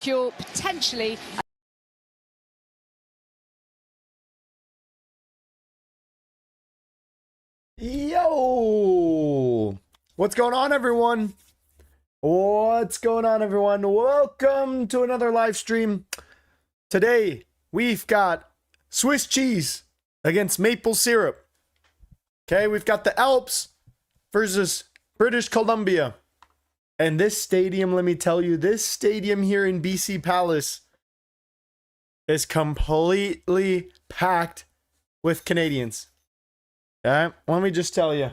You're potentially... Yo! What's going on, everyone? What's going on, everyone? Welcome to another live stream. Today, we've got Swiss cheese against maple syrup. Okay, we've got the Alps versus British Columbia. And this stadium, let me tell you, this stadium here in BC Palace is completely packed with Canadians. Okay, let me just tell you.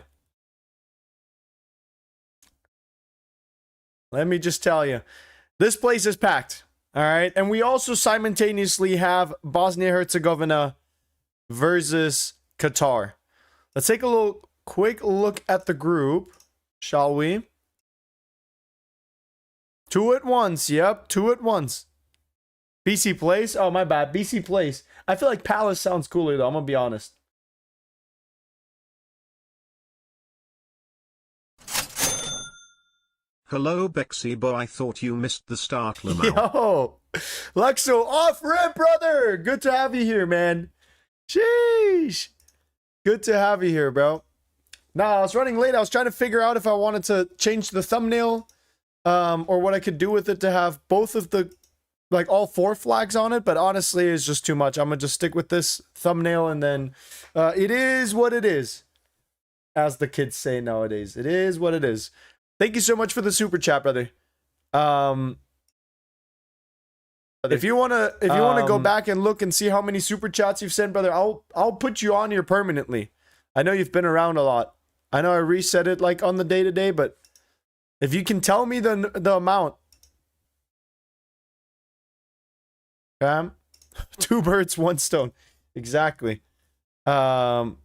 This place is packed. All right, and we also simultaneously have Bosnia-Herzegovina versus Qatar. Let's take a quick look at the group, shall we? Two at once. Yep, two at once. BC Place. Oh, my bad. BC Place. I feel like Palace sounds cooler, though. I'm going to be honest. Hello, Bexibo. I thought you missed the start, Lamau. Yo, Lexo, off rip, brother. Good to have you here, man. Sheesh. Good to have you here, bro. Nah, I was running late. I was trying to figure out if I wanted to change the thumbnail. Or what I could do with it to have both of the, like, all four flags on it, but honestly, it's just too much. I'm gonna just stick with this thumbnail, and then it is what it is, as the kids say nowadays. It is what it is. Thank you so much for the super chat, brother. If you wanna go back and look and see how many super chats you've sent, brother, I'll put you on here permanently. I know you've been around a lot. I know I reset it like on the day-to-day, but if you can tell me the amount. Okay. Two birds, one stone. Exactly. Let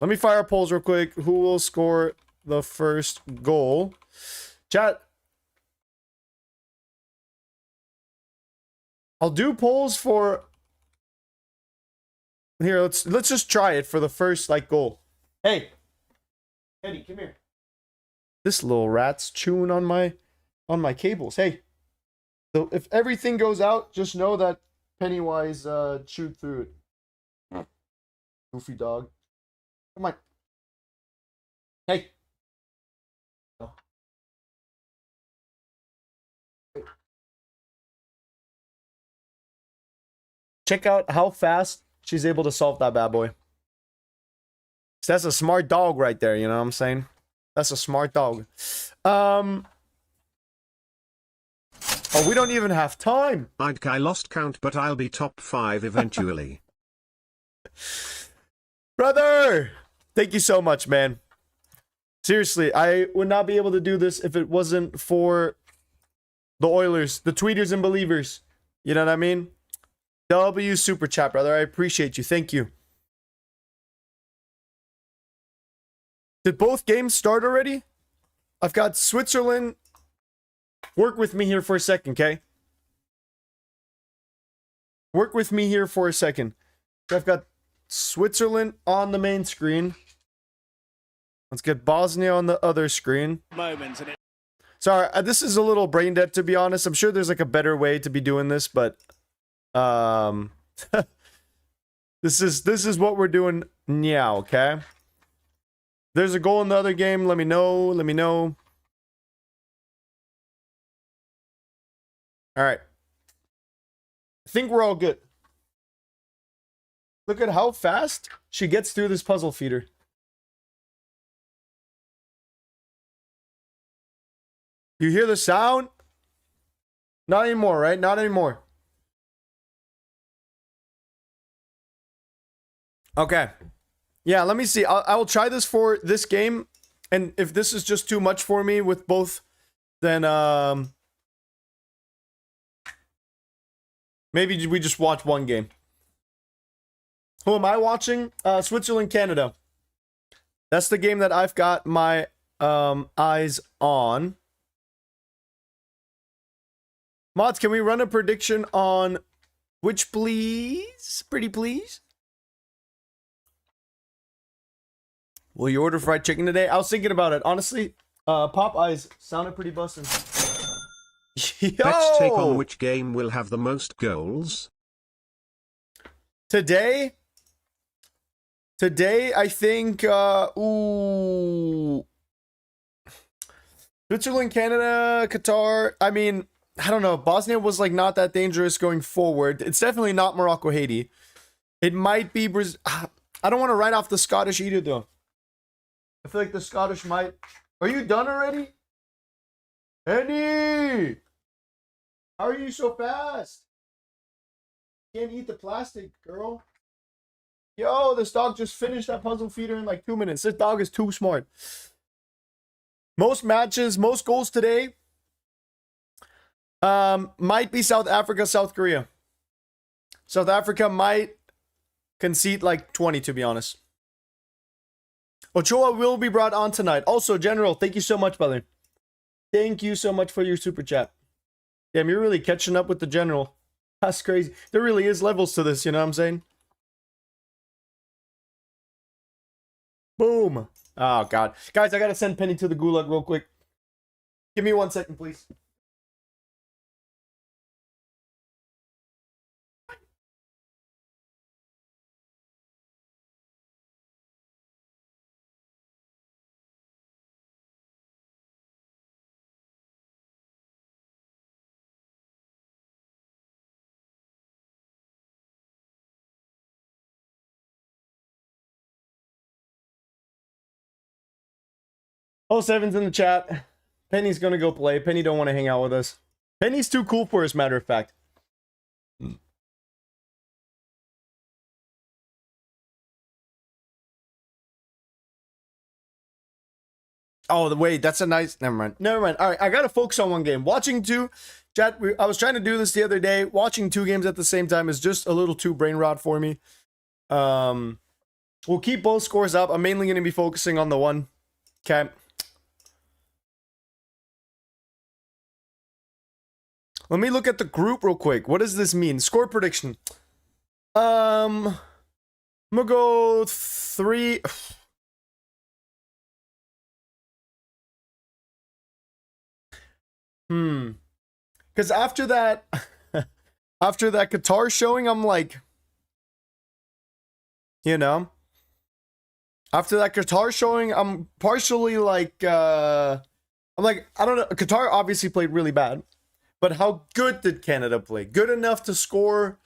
me fire polls real quick. Who will score the first goal? Chat. I'll do polls for... Here, let's just try it for the first, like, goal. Hey. Eddie, come here. This little rat's chewing on my cables. Hey, so if everything goes out, just know that Pennywise chewed through it. Goofy dog. Come on. Hey. Check out how fast she's able to solve that bad boy. So that's a smart dog right there, you know what I'm saying? That's a smart dog. Oh, we don't even have time. I lost count, but I'll be top 5 eventually. Brother! Thank you so much, man. Seriously, I would not be able to do this if it wasn't for the Oilers, the tweeters and believers. You know what I mean? W super chat, brother. I appreciate you. Thank you. Did both games start already? I've got Switzerland. Work with me here for a second, okay? Work with me here for a second. So I've got Switzerland on the main screen. Let's get Bosnia on the other screen. Sorry, this is a little brain dead, to be honest. I'm sure there's like a better way to be doing this, but this is what we're doing now, okay? There's a goal in the other game. Let me know. Let me know. All right. I think we're all good. Look at how fast she gets through this puzzle feeder. You hear the sound? Not anymore, right? Not anymore. Okay. Yeah, let me see. I will try this for this game. And if this is just too much for me with both, then maybe we just watch one game. Who am I watching? Switzerland, Canada. That's the game that I've got my eyes on. Mods, can we run a prediction on which, please? Pretty please? Will you order fried chicken today? I was thinking about it. Honestly, Popeyes sounded pretty bussin'. Let's take on which game will have the most goals. Today, I think, ooh. Switzerland, Canada, Qatar. I mean, I don't know. Bosnia was like not that dangerous going forward. It's definitely not Morocco, Haiti. It might be Brazil. I don't want to write off the Scottish either, though. I feel like the Scottish might. Are you done already? Henny! How are you so fast? Can't eat the plastic, girl. Yo, this dog just finished that puzzle feeder in like 2 minutes. This dog is too smart. Most matches, most goals today. Might be South Africa, South Korea. South Africa might concede like 20, to be honest. Ochoa will be brought on tonight. Also, General, thank you so much, brother. Thank you so much for your super chat. Damn, you're really catching up with the General. That's crazy. There really is levels to this, you know what I'm saying? Boom. Oh, God. Guys, I gotta send Penny to the gulag real quick. Give me 1 second, please. Oh, Seven's in the chat. Penny's gonna go play. Penny don't want to hang out with us. Penny's too cool for us, matter of fact. Oh, wait, that's a nice... Never mind. Never mind. All right, I gotta focus on one game. Watching two... Chat, I was trying to do this the other day. Watching two games at the same time is just a little too brain rot for me. We'll keep both scores up. I'm mainly going to be focusing on the one. Okay. Let me look at the group real quick. What does this mean? Score prediction. I'm gonna go 3... Because after that... after that Qatar showing, I'm like... You know? After that Qatar showing, I'm partially like... I'm like, I don't know. Qatar obviously played really bad. But how good did Canada play? Good enough to score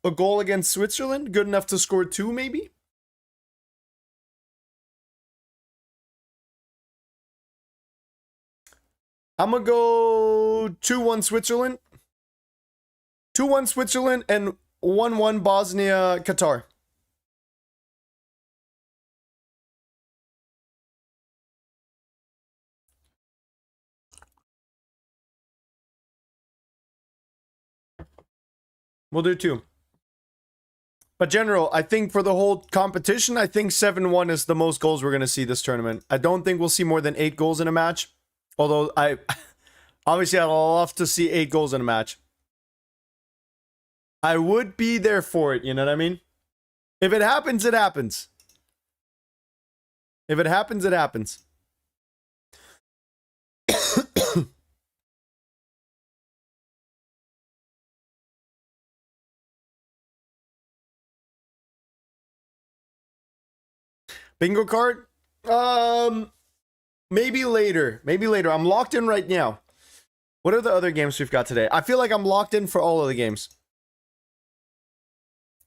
a goal against Switzerland? Good enough to score 2, maybe? I'm going to go 2-1 Switzerland. 2-1 Switzerland and 1-1 Bosnia, Qatar. We'll do 2. But general, I think for the whole competition, I think 7-1 is the most goals we're going to see this tournament. I don't think we'll see more than 8 goals in a match. Although, obviously, I'd love to see 8 goals in a match. I would be there for it, you know what I mean? If it happens, it happens. If it happens, it happens. Bingo card? Maybe later. Maybe later. I'm locked in right now. What are the other games we've got today? I feel like I'm locked in for all of the games.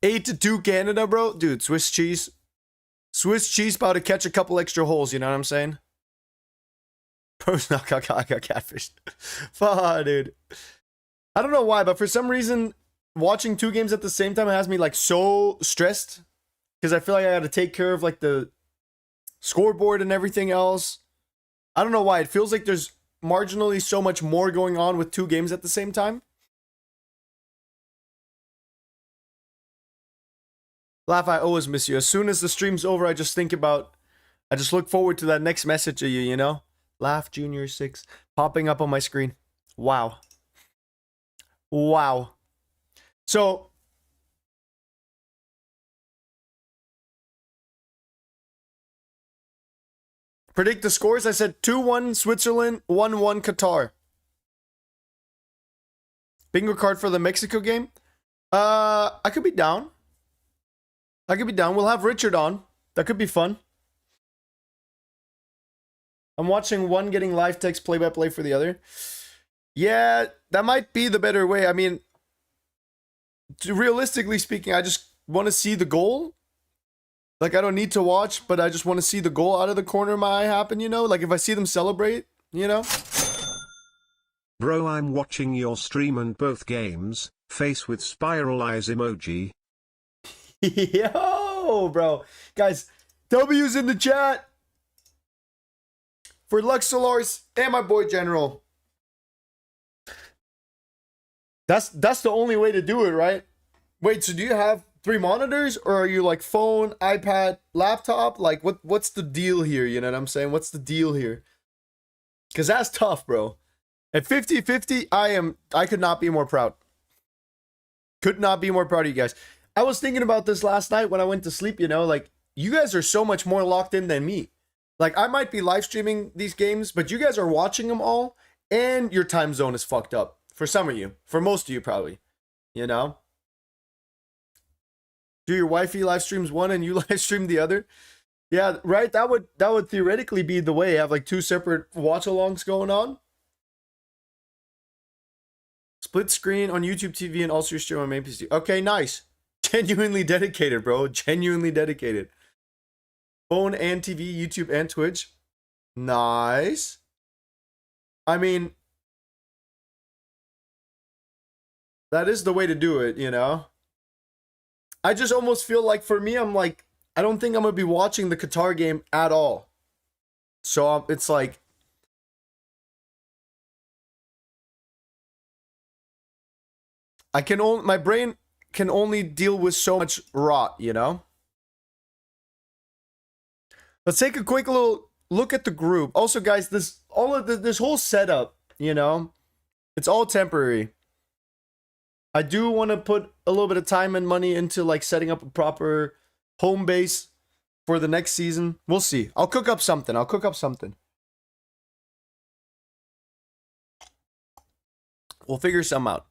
8-2 Canada, bro. Dude, Swiss cheese. Swiss cheese about to catch a couple extra holes, you know what I'm saying? Bro's not got catfished. Fuck, dude. I don't know why, but for some reason, watching 2 games at the same time has me like so stressed. Because I feel like I gotta take care of like the scoreboard and everything else. I don't know why. It feels like there's marginally so much more going on with 2 games at the same time. Laugh, I always miss you. As soon as the stream's over, I just look forward to that next message of you, you know? Laugh Junior 6 popping up on my screen. Wow. Wow. So, predict the scores. I said 2-1 Switzerland, 1-1 Qatar. Bingo card for the Mexico game. I could be down. We'll have Richard on. That could be fun. I'm watching one getting live text play-by-play for the other. Yeah, that might be the better way. I mean, realistically speaking, I just want to see the goal. Like, I don't need to watch, but I just want to see the goal out of the corner of my eye happen, you know? Like, if I see them celebrate, you know? Bro, I'm watching your stream and both games, face with spiral eyes emoji. Yo, bro. Guys, W's in the chat. For Luxolars and my boy General. That's the only way to do it, right? Wait, so do you have 3 monitors, or are you like phone, iPad, laptop? Like what's the deal here? You know what I'm saying? What's the deal here? Cause that's tough, bro. At 50-50, I could not be more proud. Could not be more proud of you guys. I was thinking about this last night when I went to sleep, you know, like you guys are so much more locked in than me. Like I might be live streaming these games, but you guys are watching them all and your time zone is fucked up. For some of you, for most of you probably, you know? Do your wifey live streams one and you live stream the other? Yeah, right? That would theoretically be the way. Have like 2 separate watch-alongs going on. Split screen on YouTube TV and also your stream on main PC. Okay, nice. Genuinely dedicated, bro. Genuinely dedicated. Phone and TV, YouTube and Twitch. Nice. I mean, that is the way to do it, you know? I just almost feel like for me, I'm like, I don't think I'm going to be watching the Qatar game at all. So it's like, my brain can only deal with so much rot, you know? Let's take a quick little look at the group. Also, guys, this whole setup, you know, it's all temporary. I do want to put a little bit of time and money into like setting up a proper home base for the next season. We'll see. I'll cook up something. We'll figure some out.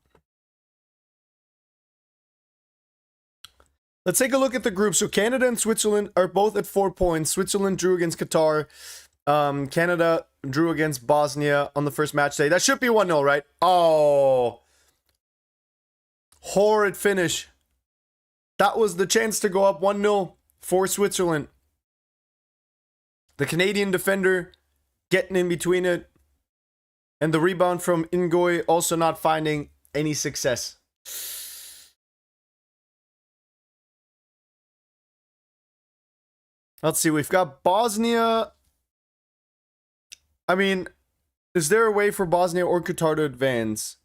Let's take a look at the group. So Canada and Switzerland are both at 4 points. Switzerland drew against Qatar. Canada drew against Bosnia on the first match day. That should be 1-0, right? Oh. Horrid finish. That was the chance to go up 1-0 for Switzerland. The Canadian defender getting in between it. And the rebound from Ngoy also not finding any success. Let's see, we've got Bosnia. I mean, is there a way for Bosnia or Qatar to advance?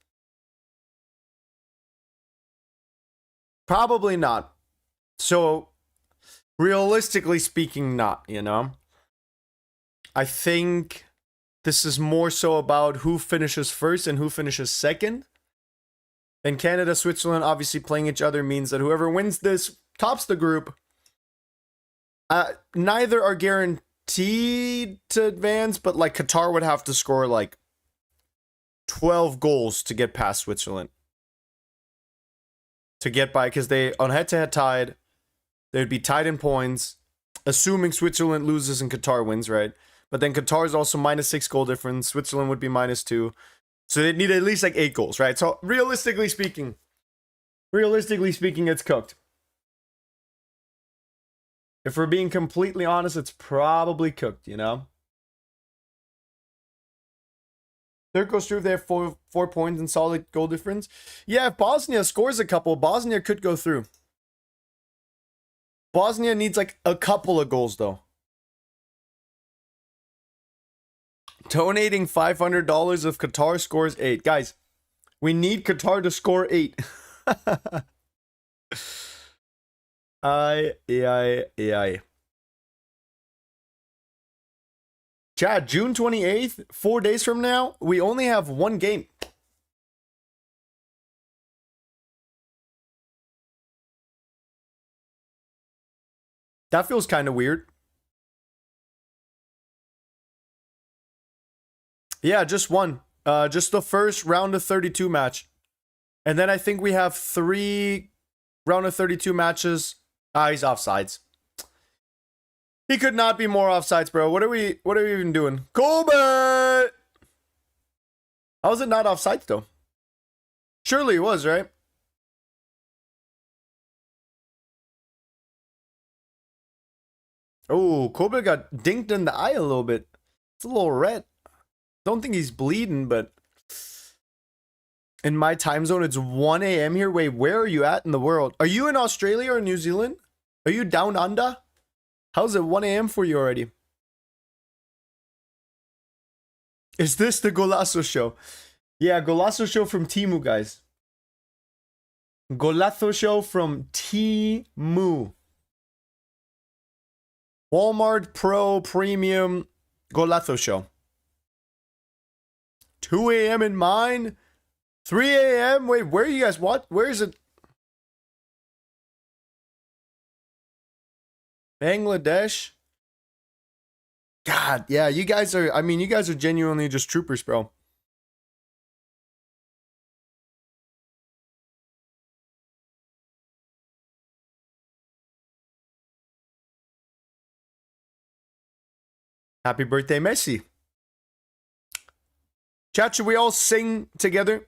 Probably not. So, realistically speaking, not, you know? I think this is more so about who finishes first and who finishes second. And Canada, Switzerland obviously playing each other means that whoever wins this tops the group. Neither are guaranteed to advance, but like Qatar would have to score like 12 goals to get past Switzerland. To get by, because they, on head-to-head tied, they'd be tied in points, assuming Switzerland loses and Qatar wins, right? But then Qatar is also -6 goal difference. Switzerland would be -2. So they'd need at least like 8 goals, right? So realistically speaking, it's cooked. If we're being completely honest, it's probably cooked, you know? Third goes through if they have four points and solid goal difference. Yeah, if Bosnia scores a couple, Bosnia could go through. Bosnia needs like a couple of goals, though. Donating $500 if Qatar scores 8. Guys, we need Qatar to score 8. Aye. Chad, June 28th, 4 days from now, we only have one game. That feels kind of weird. Yeah, just one. Just the first round of 32 match. And then I think we have 3 round of 32 matches. He's offsides. He could not be more offsides, bro. What are we even doing? Colbert! How is it not offsides, though? Surely it was, right? Oh, Colbert got dinked in the eye a little bit. It's a little red. Don't think he's bleeding, but in my time zone, it's 1 a.m. here. Wait, where are you at in the world? Are you in Australia or New Zealand? Are you down under? How's it 1 a.m. for you already? Is this the Golazo show? Yeah, Golazo show from Timu, guys. Golazo show from Timu. Walmart Pro Premium Golazo show. 2 a.m. in mine. 3 a.m. Wait, where are you guys? What? Where is it? Bangladesh. God, yeah, you guys are, I mean, you guys are genuinely just troopers, bro. Happy birthday, Messi. Chat, should we all sing together?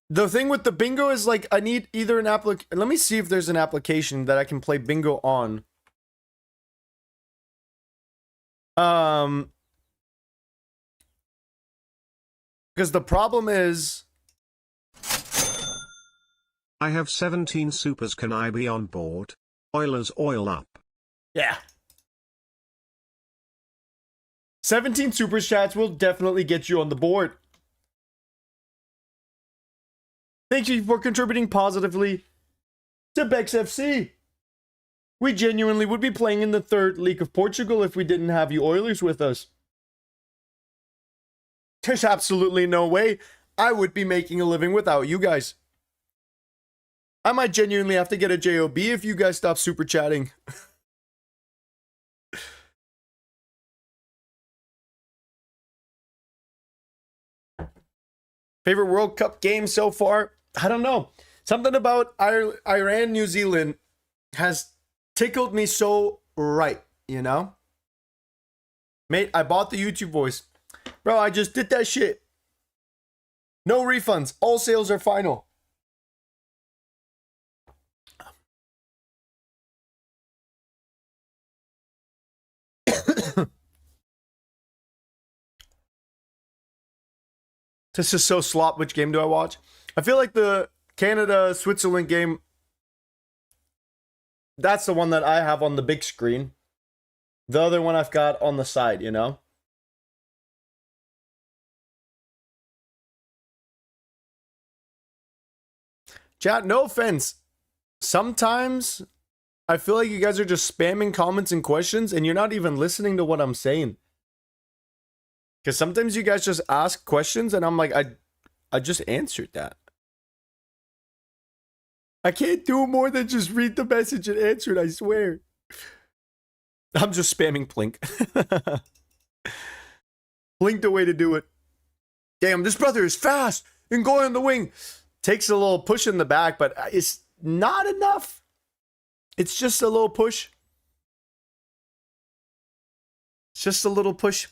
The thing with the bingo is like, I need either an let me see if there's an application that I can play bingo on. Because the problem is, I have 17 supers. Can I be on board? Oilers oil up. yeah. 17 super chats will definitely get you on the board. Thank you for contributing positively to Bex FC. We genuinely would be playing in the 3rd League of Portugal if we didn't have you Oilers with us. There's absolutely no way I would be making a living without you guys. I might genuinely have to get a JOB if you guys stop super chatting. Favorite World Cup game so far? I don't know. Something about Iran, New Zealand has tickled me so right, you know? Mate, I bought the YouTube voice. Bro, I just did that shit. No refunds. All sales are final. This is so slop. Which game do I watch? I feel like the Canada-Switzerland game, that's the one that I have on the big screen. The other one I've got on the side, you know? Chat, no offense. Sometimes I feel like you guys are just spamming comments and questions and you're not even listening to what I'm saying. Because sometimes you guys just ask questions and I'm like, I just answered that. I can't do more than just read the message and answer it, I swear. I'm just spamming Plink. Plink the way to do it. Damn, this brother is fast and going on the wing. Takes a little push in the back, but it's not enough. It's just a little push. It's just a little push.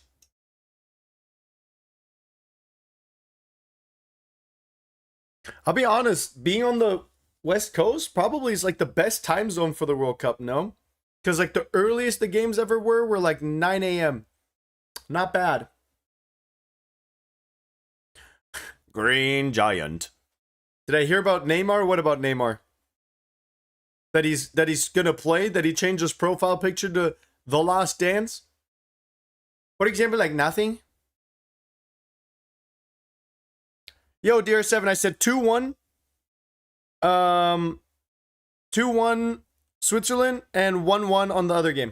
I'll be honest, being on the West Coast probably is like the best time zone for the World Cup, no? Because like the earliest the games ever were like 9 a.m. Not bad. Green Giant. Did I hear about Neymar? What about Neymar? That he's gonna play? That he changed his profile picture to The Last Dance? For example, like nothing? Yo, DR7, I said 2-1. 2-1 Switzerland and 1-1 on the other game.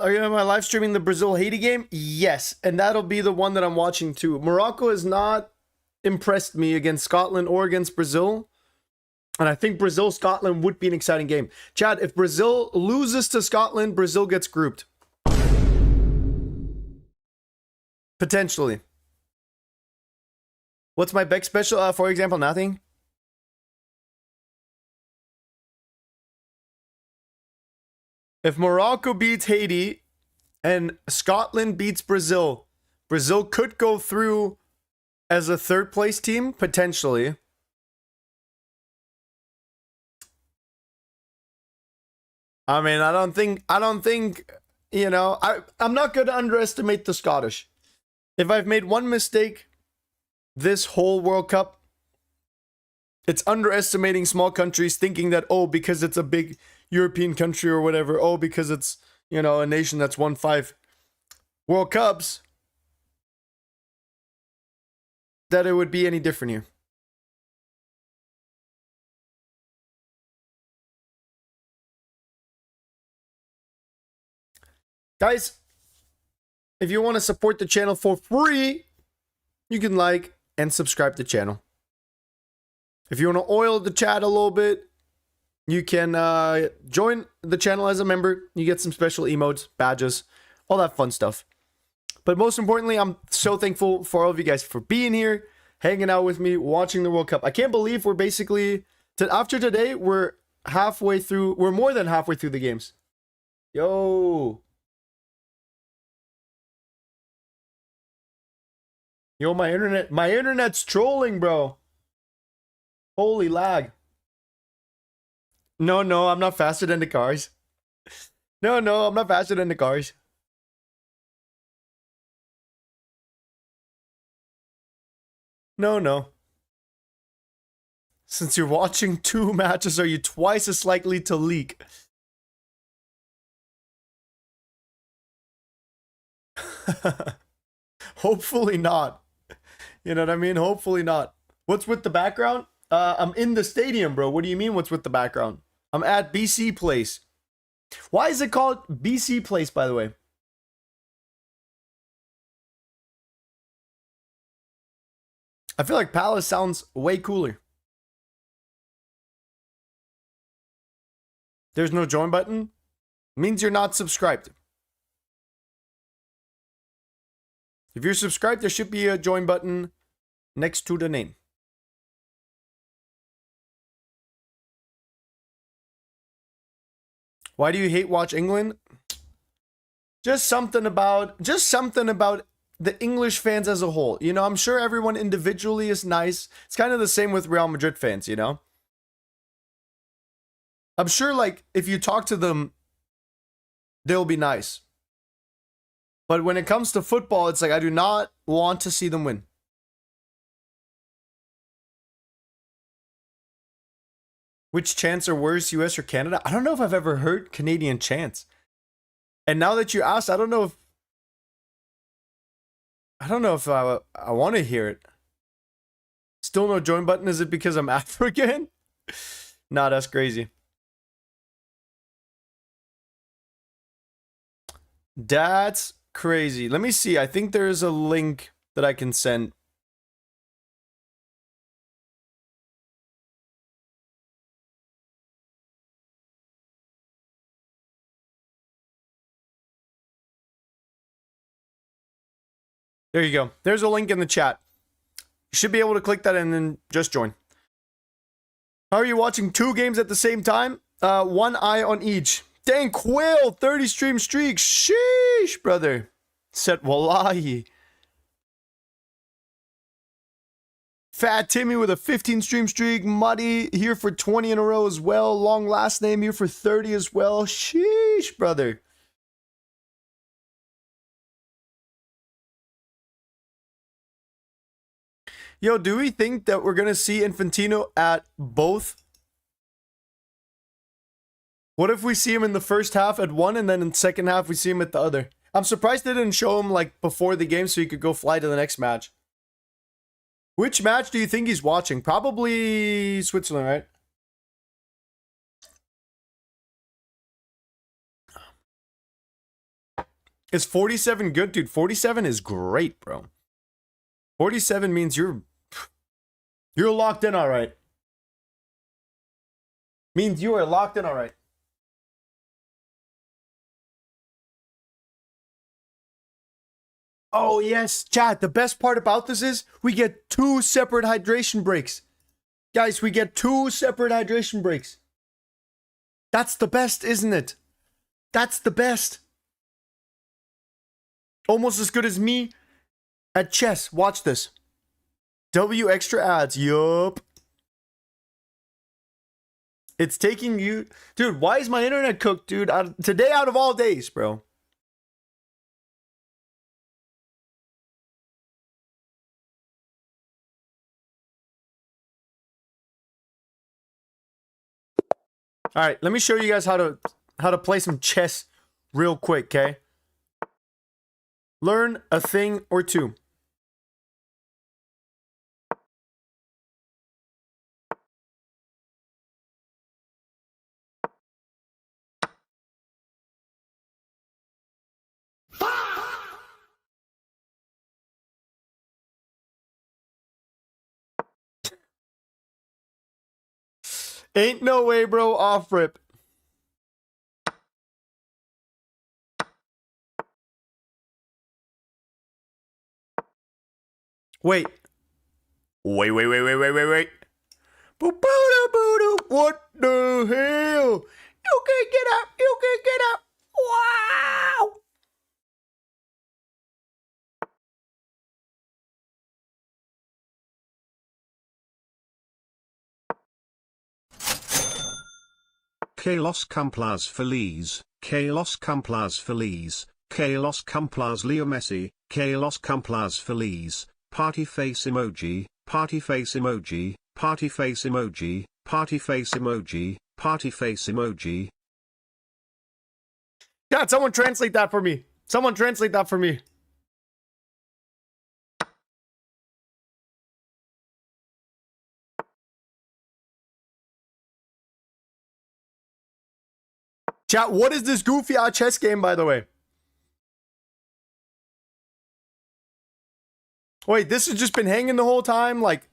Am I live streaming the Brazil-Haiti game? Yes, and that'll be the one that I'm watching too. Morocco has not impressed me against Scotland or against Brazil. And I think Brazil-Scotland would be an exciting game. Chad, if Brazil loses to Scotland, Brazil gets grouped. Potentially. What's my Beck special? For example, nothing. If Morocco beats Haiti and Scotland beats Brazil, Brazil could go through as a third place team, potentially. I mean, I don't think, you know, I'm not going to underestimate the Scottish. If I've made one mistake this whole World Cup, it's underestimating small countries, thinking that, oh, because it's a big European country or whatever, oh, because it's, you know, a nation that's won 5 World Cups, that it would be any different here. Guys, if you want to support the channel for free, you can like and subscribe to the channel. If you want to oil the chat a little bit, you can join the channel as a member. You get some special emotes, badges, all that fun stuff. But most importantly, I'm so thankful for all of you guys for being here, hanging out with me, watching the World Cup. I can't believe we're basically, after today, we're halfway through, we're more than halfway through the games. Yo, my internet's trolling, bro. Holy lag. No, I'm not faster than the cars. No, I'm not faster than the cars. No. Since you're watching 2 matches, are you twice as likely to leak? Hopefully not. You know what I mean? Hopefully not. What's with the background? I'm in the stadium, bro. What do you mean, what's with the background? I'm at BC Place. Why is it called BC Place, by the way? I feel like Palace sounds way cooler. There's no join button? Means you're not subscribed. If you're subscribed, there should be a join button next to the name. Why do you hate watch England? Just something about the English fans as a whole. You know, I'm sure everyone individually is nice. It's kind of the same with Real Madrid fans, you know? I'm sure, like, if you talk to them, they'll be nice. But when it comes to football, it's like, I do not want to see them win. Which chants are worse, US or Canada? I don't know if I've ever heard Canadian chants. And now that you asked, I don't know if I want to hear it. Still no join button. Is it because I'm African? Nah, that's crazy. That's crazy. Let me see. I think there is a link that I can send. There you go. There's a link in the chat. You should be able to click that and then just join. How are you watching 2 games at the same time? One eye on each. Dang, Quill, 30 stream streak. Sheesh, brother. Said wallahi. Fat Timmy with a 15 stream streak. Muddy here for 20 in a row as well. Long last name here for 30 as well. Sheesh, brother. Yo, do we think that we're going to see Infantino at both? What if we see him in the first half at one and then in the second half we see him at the other? I'm surprised they didn't show him like before the game so he could go fly to the next match. Which match do you think he's watching? Probably Switzerland, right? Is 47 good? Dude, 47 is great, bro. 47 means you're locked in all right. Means you are locked in all right. Oh, yes, chat. The best part about this is we get 2 separate hydration breaks. Guys, we get 2 separate hydration breaks. That's the best, isn't it? That's the best. Almost as good as me at chess. Watch this. W extra ads. Yup. It's taking you... Dude, why is my internet cooked, dude? Today out of all days, bro. All right, let me show you guys how to play some chess real quick, okay? Learn a thing or two. Ain't no way, bro. Off rip. Wait. Wait. Boo-boo-doo-boo-doo. What the hell? You can get up. You can get up. Wow. Que los cumplas feliz, que los cumplas feliz, que los cumplas Leo Messi, que los cumplas feliz, party face emoji, party face emoji, party face emoji, party face emoji, party face emoji. God, someone translate that for me. Someone translate that for me. Chat, what is this goofy ass chess game, by the way? Wait, this has just been hanging the whole time? Like...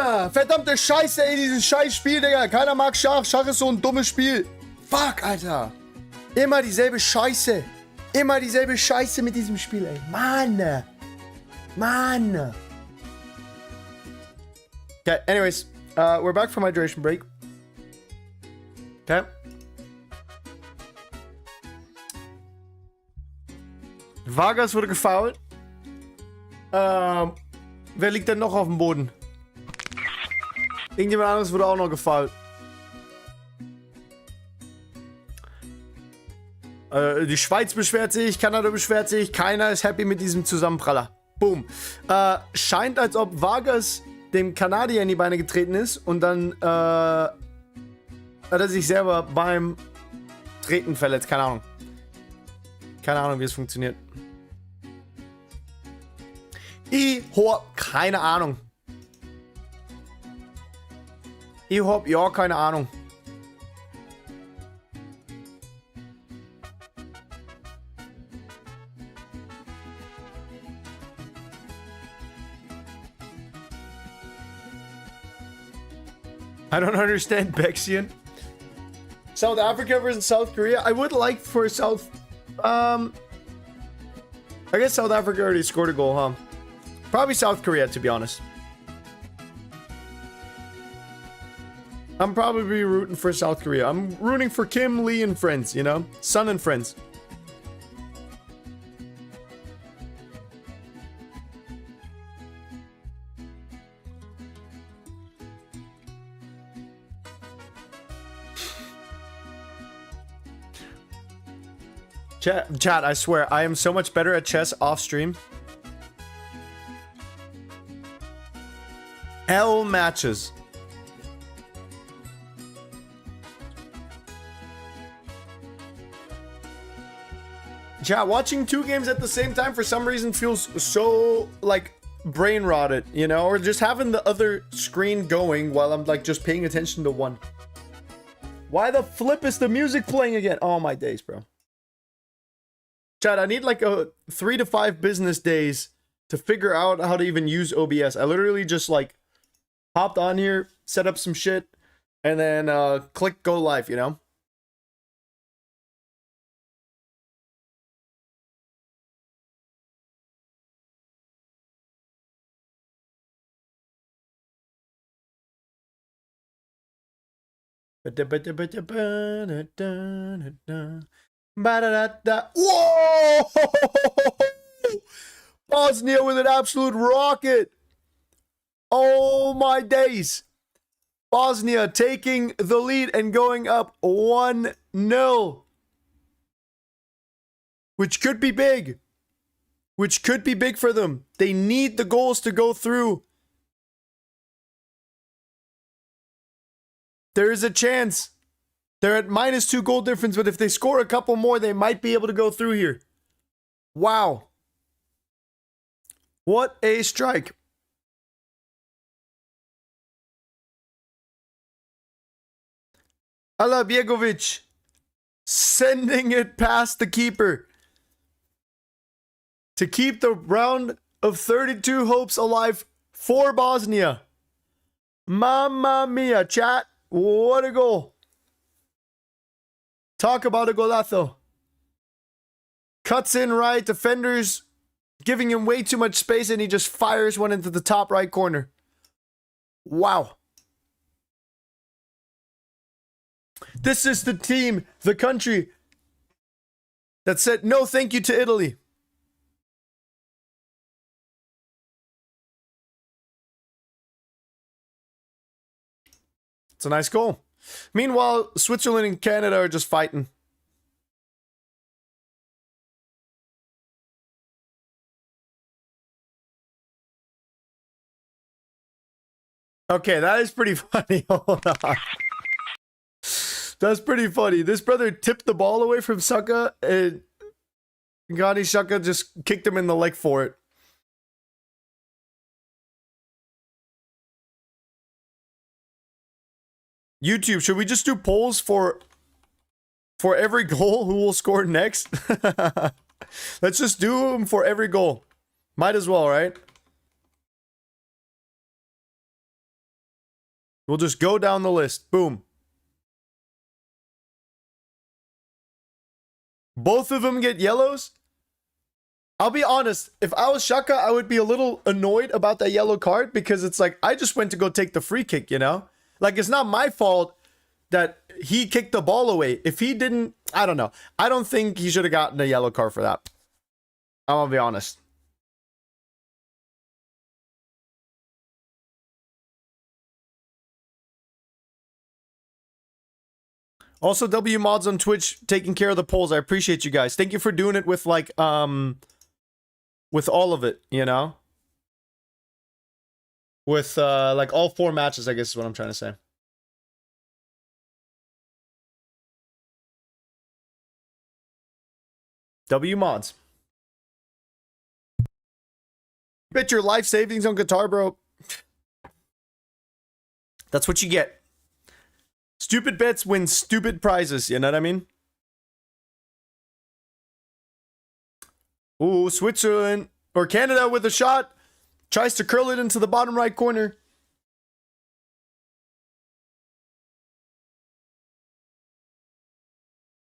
Mann! Verdammte Scheiße, ey, dieses Scheißspiel, Digga. Keiner mag Schach. Schach ist so ein dummes Spiel. Fuck, Alter. Immer dieselbe Scheiße. Immer dieselbe Scheiße mit diesem Spiel, ey. Mann. Mann. Okay, anyways. We're back from hydration break. Okay. Vargas wurde gefoult. Wer liegt denn noch auf dem Boden? Irgendjemand anderes wurde auch noch gefoult. Die Schweiz beschwert sich, Kanada beschwert sich, keiner ist happy mit diesem Zusammenpraller. Boom. Scheint, als ob Vargas dem Kanadier in die Beine getreten ist und dann hat er sich selber beim Treten verletzt. Keine Ahnung. Keine Ahnung, wie es funktioniert. Ich hab keine Ahnung. Ich hab ja keine Ahnung. I don't understand Bexian. South Africa versus South Korea. I would like for South... I guess South Africa already scored a goal, huh? Probably South Korea, to be honest. I'm probably rooting for South Korea. I'm rooting for Kim, Lee, and friends, you know? Son and friends. Chat, I swear, I am so much better at chess off stream. L matches. Chat, watching two games at the same time for some reason feels so, like, brain rotted, you know? Or just having the other screen going while I'm, like, just paying attention to one. Why the flip is the music playing again? Oh, my days, bro. Chat, I need like 3 to 5 business days to figure out how to even use OBS. I literally just like hopped on here, set up some shit, and then click go live, you know? Whoa! Bosnia with an absolute rocket. Oh my days. Bosnia taking the lead and going up 1-0. Which could be big. Which could be big for them. They need the goals to go through. There is a chance. They're at -2 goal difference, but if they score a couple more, they might be able to go through here. Wow. What a strike. Alabjegovic sending it past the keeper to keep the round of 32 hopes alive for Bosnia. Mamma mia, chat. What a goal. Talk about a golazo. Cuts in right, defenders giving him way too much space, and he just fires one into the top right corner. Wow. This is the team, the country that said no thank you to Italy. It's a nice goal. Meanwhile, Switzerland and Canada are just fighting. Okay, that is pretty funny. Hold on. That's pretty funny. This brother tipped the ball away from Saka, and Gani Saka just kicked him in the leg for it. YouTube, should we just do polls for every goal who will score next? Let's just do them for every goal. Might as well, right? We'll just go down the list. Boom. Both of them get yellows. I'll be honest. If I was Shaka, I would be a little annoyed about that yellow card because it's like, I just went to go take the free kick, you know? Like, it's not my fault that he kicked the ball away. If he didn't, I don't know. I don't think he should have gotten a yellow card for that. I'm gonna be honest. Also, W Mods on Twitch taking care of the polls. I appreciate you guys. Thank you for doing it with like with all of it, you know? With like all 4 matches, I guess is what I'm trying to say. W Mods. Bet your life savings on Qatar, bro. That's what you get. Stupid bets win stupid prizes, you know what I mean? Ooh, Switzerland or Canada with a shot. Tries to curl it into the bottom right corner.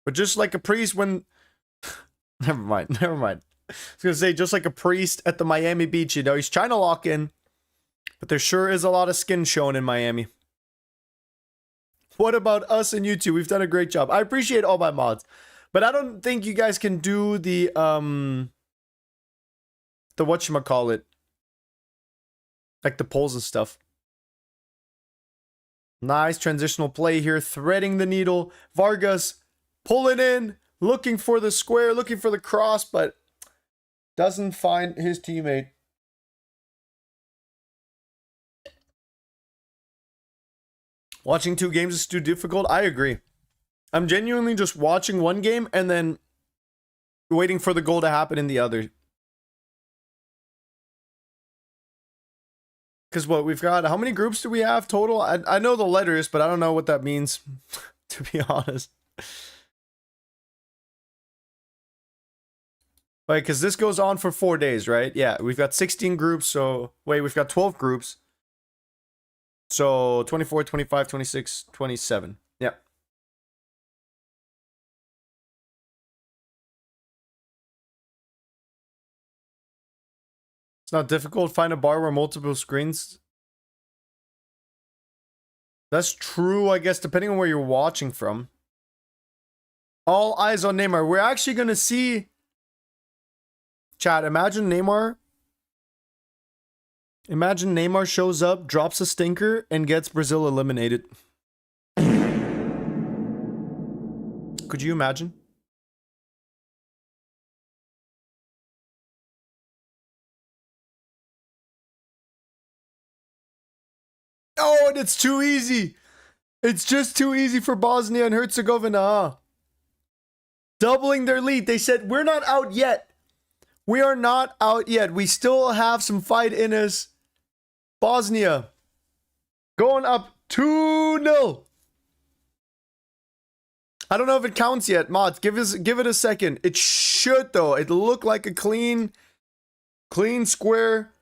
But just like a priest when... never mind. I was going to say, just like a priest at the Miami beach, you know, he's trying to lock in. But there sure is a lot of skin showing in Miami. What about us and you two? We've done a great job. I appreciate all my mods. But I don't think you guys can do the whatchamacallit. Like the polls and stuff. Nice transitional play here. Threading the needle. Vargas pulling in. Looking for the square. Looking for the cross. But doesn't find his teammate. Watching 2 games is too difficult. I agree. I'm genuinely just watching one game and then waiting for the goal to happen in the other. Because what we've got, how many groups do we have total? I know the letters, but I don't know what that means, to be honest. Like, because this goes on for 4 days, right? Yeah, we've got 16 groups, so... Wait, we've got 12 groups. So, 24, 25, 26, 27. Yeah. It's not difficult. Find a bar where multiple screens... That's true, I guess, depending on where you're watching from. All eyes on Neymar. We're actually going to see... Chat, imagine Neymar shows up, drops a stinker, and gets Brazil eliminated. Could you imagine? Oh, and it's too easy. It's just too easy for Bosnia and Herzegovina, huh? Doubling their lead. They said, we're not out yet. We are not out yet. We still have some fight in us. Bosnia going up 2-0. I don't know if it counts yet. Mods, give it a second. It should, though. It looked like a clean square.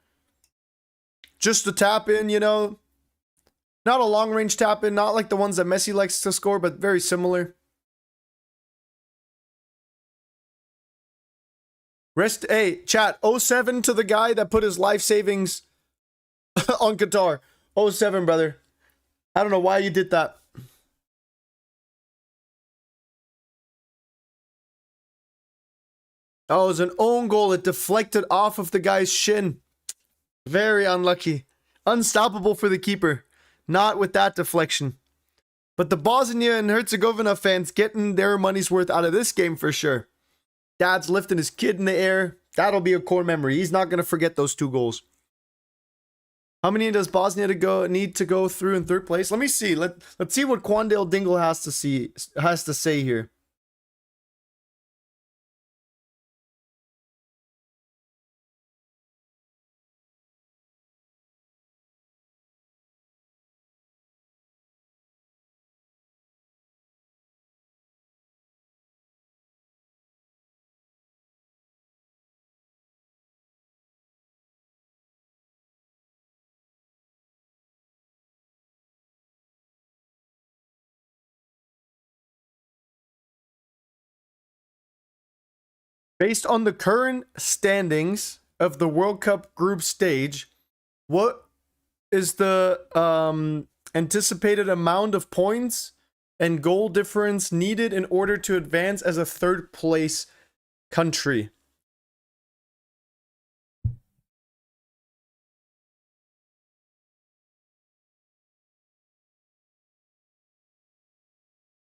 Just a tap in, you know. Not a long range tap in, not like the ones that Messi likes to score, but very similar. Hey, chat, 07 to the guy that put his life savings on Qatar. 07, brother. I don't know why you did that. Oh, it was an own goal. It deflected off of the guy's shin. Very unlucky. Unstoppable for the keeper. Not with that deflection. But the Bosnia and Herzegovina fans getting their money's worth out of this game for sure. Dad's lifting his kid in the air. That'll be a core memory. He's not going to forget those 2 goals. How many does Bosnia need to go through in 3rd place? Let me see. Let's see what Quandale Dingle has to say here. Based on the current standings of the World Cup group stage, what is the anticipated amount of points and goal difference needed in order to advance as a third place country?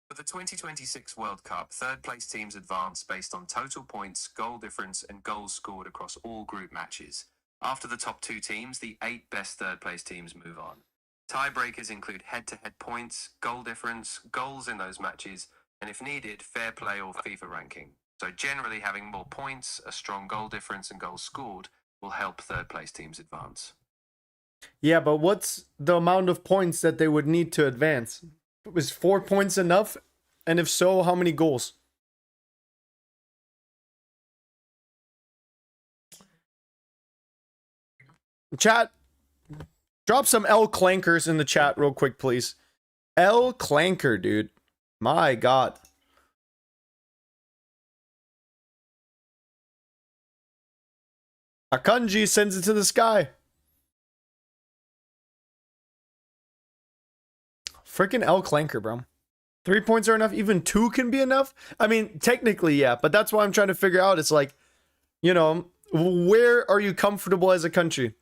For the 2026 World Cup, third-place teams advance based on total points, goal difference, and goals scored across all group matches. After the top 2 teams, the 8 best third-place teams move on. Tiebreakers include head-to-head points, goal difference, goals in those matches, and if needed, fair play or FIFA ranking. So generally, having more points, a strong goal difference, and goals scored will help third-place teams advance. Yeah, but what's the amount of points that they would need to advance? Was 4 points enough? And if so, how many goals? Chat, drop some L clankers in the chat real quick, please. L clanker, dude. My God. Akanji sends it to the sky. Freaking L clanker, bro. 3 points are enough. Even 2 can be enough. I mean, technically, yeah. But that's why I'm trying to figure out. It's like, you know, where are you comfortable as a country?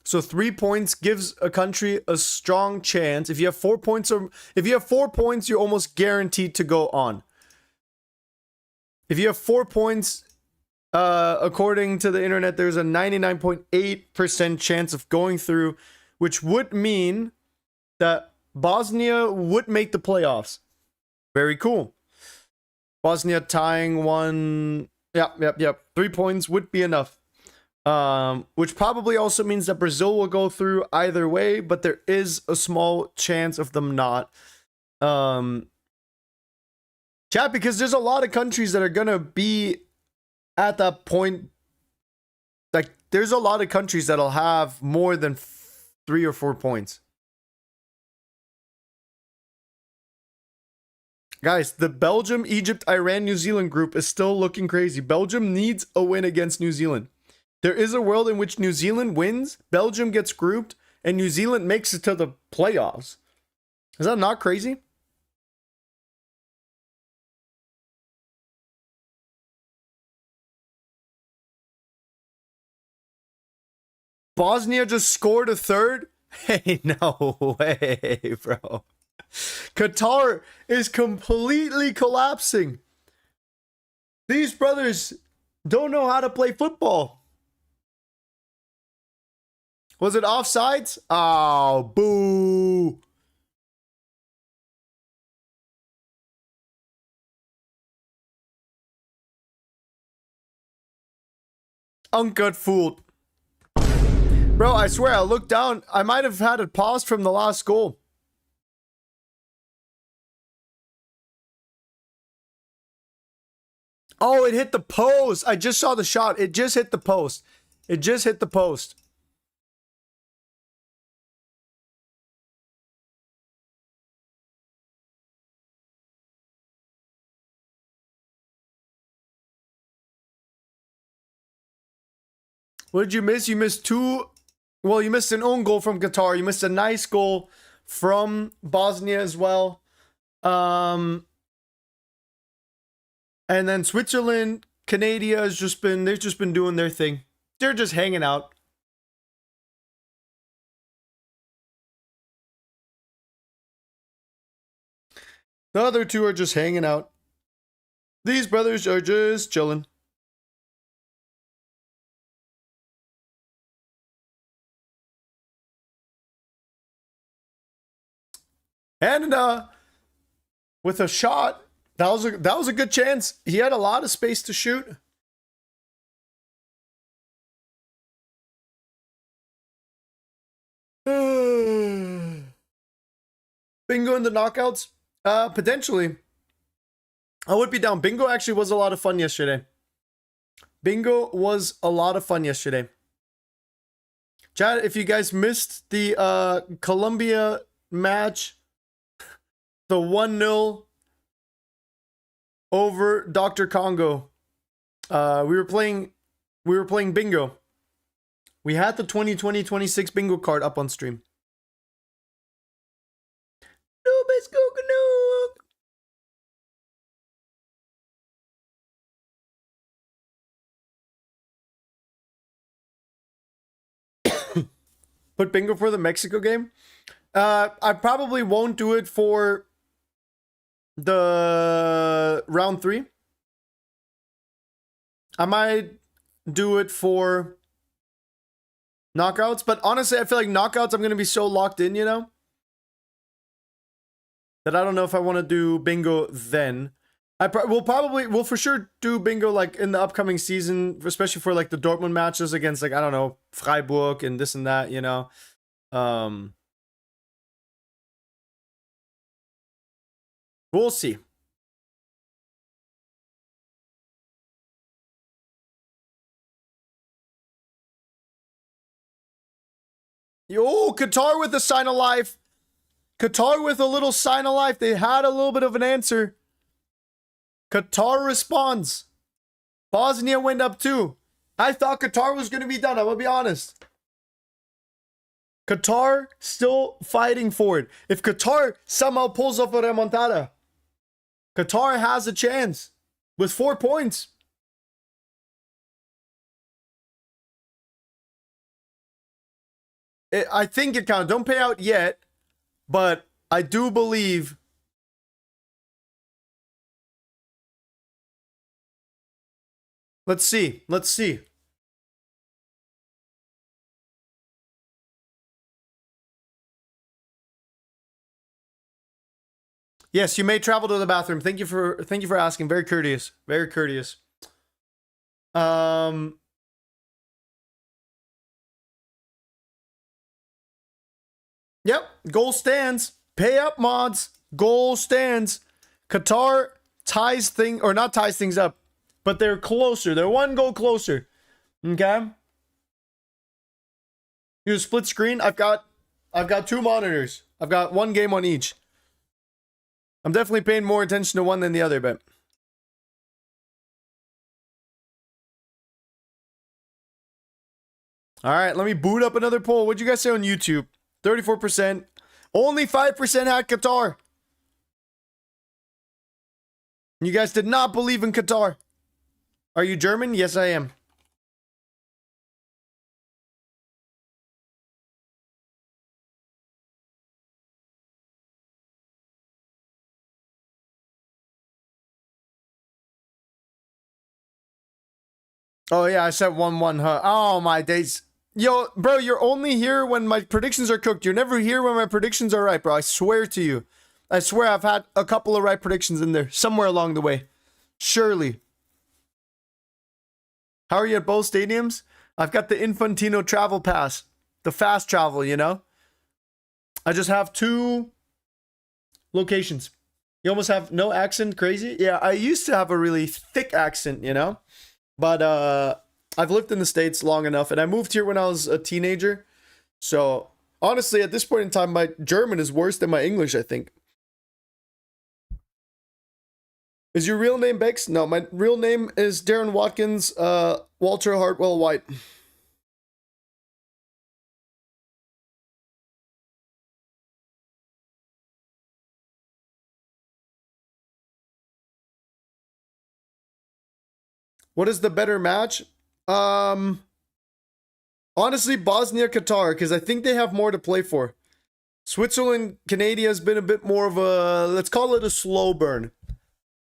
So 3 points gives a country a strong chance. If you have 4 points, or if you have 4 points, you're almost guaranteed to go on. If you have 4 points, according to the internet, there's a 99.8% chance of going through, which would mean that Bosnia would make the playoffs. Very cool. Bosnia tying one. Yep. 3 points would be enough. Which probably also means that Brazil will go through either way, but there is a small chance of them not. Chat, because there's a lot of countries that are gonna be at that point. Like, there's a lot of countries that'll have more than 3 or 4 points. Guys, the Belgium, Egypt, Iran, New Zealand group is still looking crazy. Belgium needs a win against New Zealand. There is a world in which New Zealand wins, Belgium gets grouped, and New Zealand makes it to the playoffs. Is that not crazy? Bosnia just scored a third? Hey, no way, bro. Qatar is completely collapsing. These brothers don't know how to play football. Was it offsides? Oh, boo. Got fooled. Bro, I swear, I looked down. I might have had it paused from the last goal. Oh, it hit the post. I just saw the shot. It just hit the post. It just hit the post. What did you miss? You missed 2. Well, you missed an own goal from Qatar. You missed a nice goal from Bosnia as well. And then Switzerland, Canada has just been, they've just been doing their thing. They're just hanging out. The other 2 are just hanging out. These brothers are just chilling. And with a shot, that was a good chance. He had a lot of space to shoot. Bingo in the knockouts? Potentially. I would be down. Bingo actually was a lot of fun yesterday. Bingo was a lot of fun yesterday. Chat, if you guys missed the Colombia match, the 1-0 over Dr. Congo. We were playing bingo. We had the 2020-26 bingo card up on stream. Noobis Guganook. Put bingo for the Mexico game? I probably won't do it for the round 3. I might do it for knockouts, but honestly, I feel like knockouts, I'm going to be so locked in, you know, that I don't know if I want to do bingo then. We'll for sure do bingo like in the upcoming season, especially for like the Dortmund matches against like, I don't know, Freiburg and this and that, you know. We'll see. Yo, Qatar with a sign of life. Qatar with a little sign of life. They had a little bit of an answer. Qatar responds. Bosnia went up too. I thought Qatar was going to be done. I'm going to be honest. Qatar still fighting for it. If Qatar somehow pulls off a remontada, Qatar has a chance with 4 points. I think it counts. Don't pay out yet, but I do believe. Let's see. Let's see. Yes, you may travel to the bathroom. Thank you for asking. Very courteous. Very courteous. Yep, goal stands. Pay up, mods. Goal stands. Qatar ties things up, but they're closer. They're 1 goal closer. Okay. Use split screen. I've got 2 monitors. I've got 1 game on each. I'm definitely paying more attention to one than the other, but. All right, let me boot up another poll. What'd you guys say on YouTube? 34%. Only 5% had Qatar. You guys did not believe in Qatar. Are you German? Yes, I am. Oh, yeah, I said 1-1, huh? Oh, my days. Yo, bro, you're only here when my predictions are cooked. You're never here when my predictions are right, bro. I swear to you. I swear I've had a couple of right predictions in there somewhere along the way. Surely. How are you at both stadiums? I've got the Infantino travel pass. The fast travel, you know? I just have 2 locations. You almost have no accent, crazy? Yeah, I used to have a really thick accent, you know? But I've lived in the States long enough, and I moved here when I was a teenager. So, honestly, at this point in time, my German is worse than my English, I think. Is your real name Bex? No, my real name is Darren Watkins, Walter Hartwell White. What is the better match? Honestly, Bosnia, Qatar, because I think they have more to play for. Switzerland, Canada has been a bit more of a, let's call it a slow burn.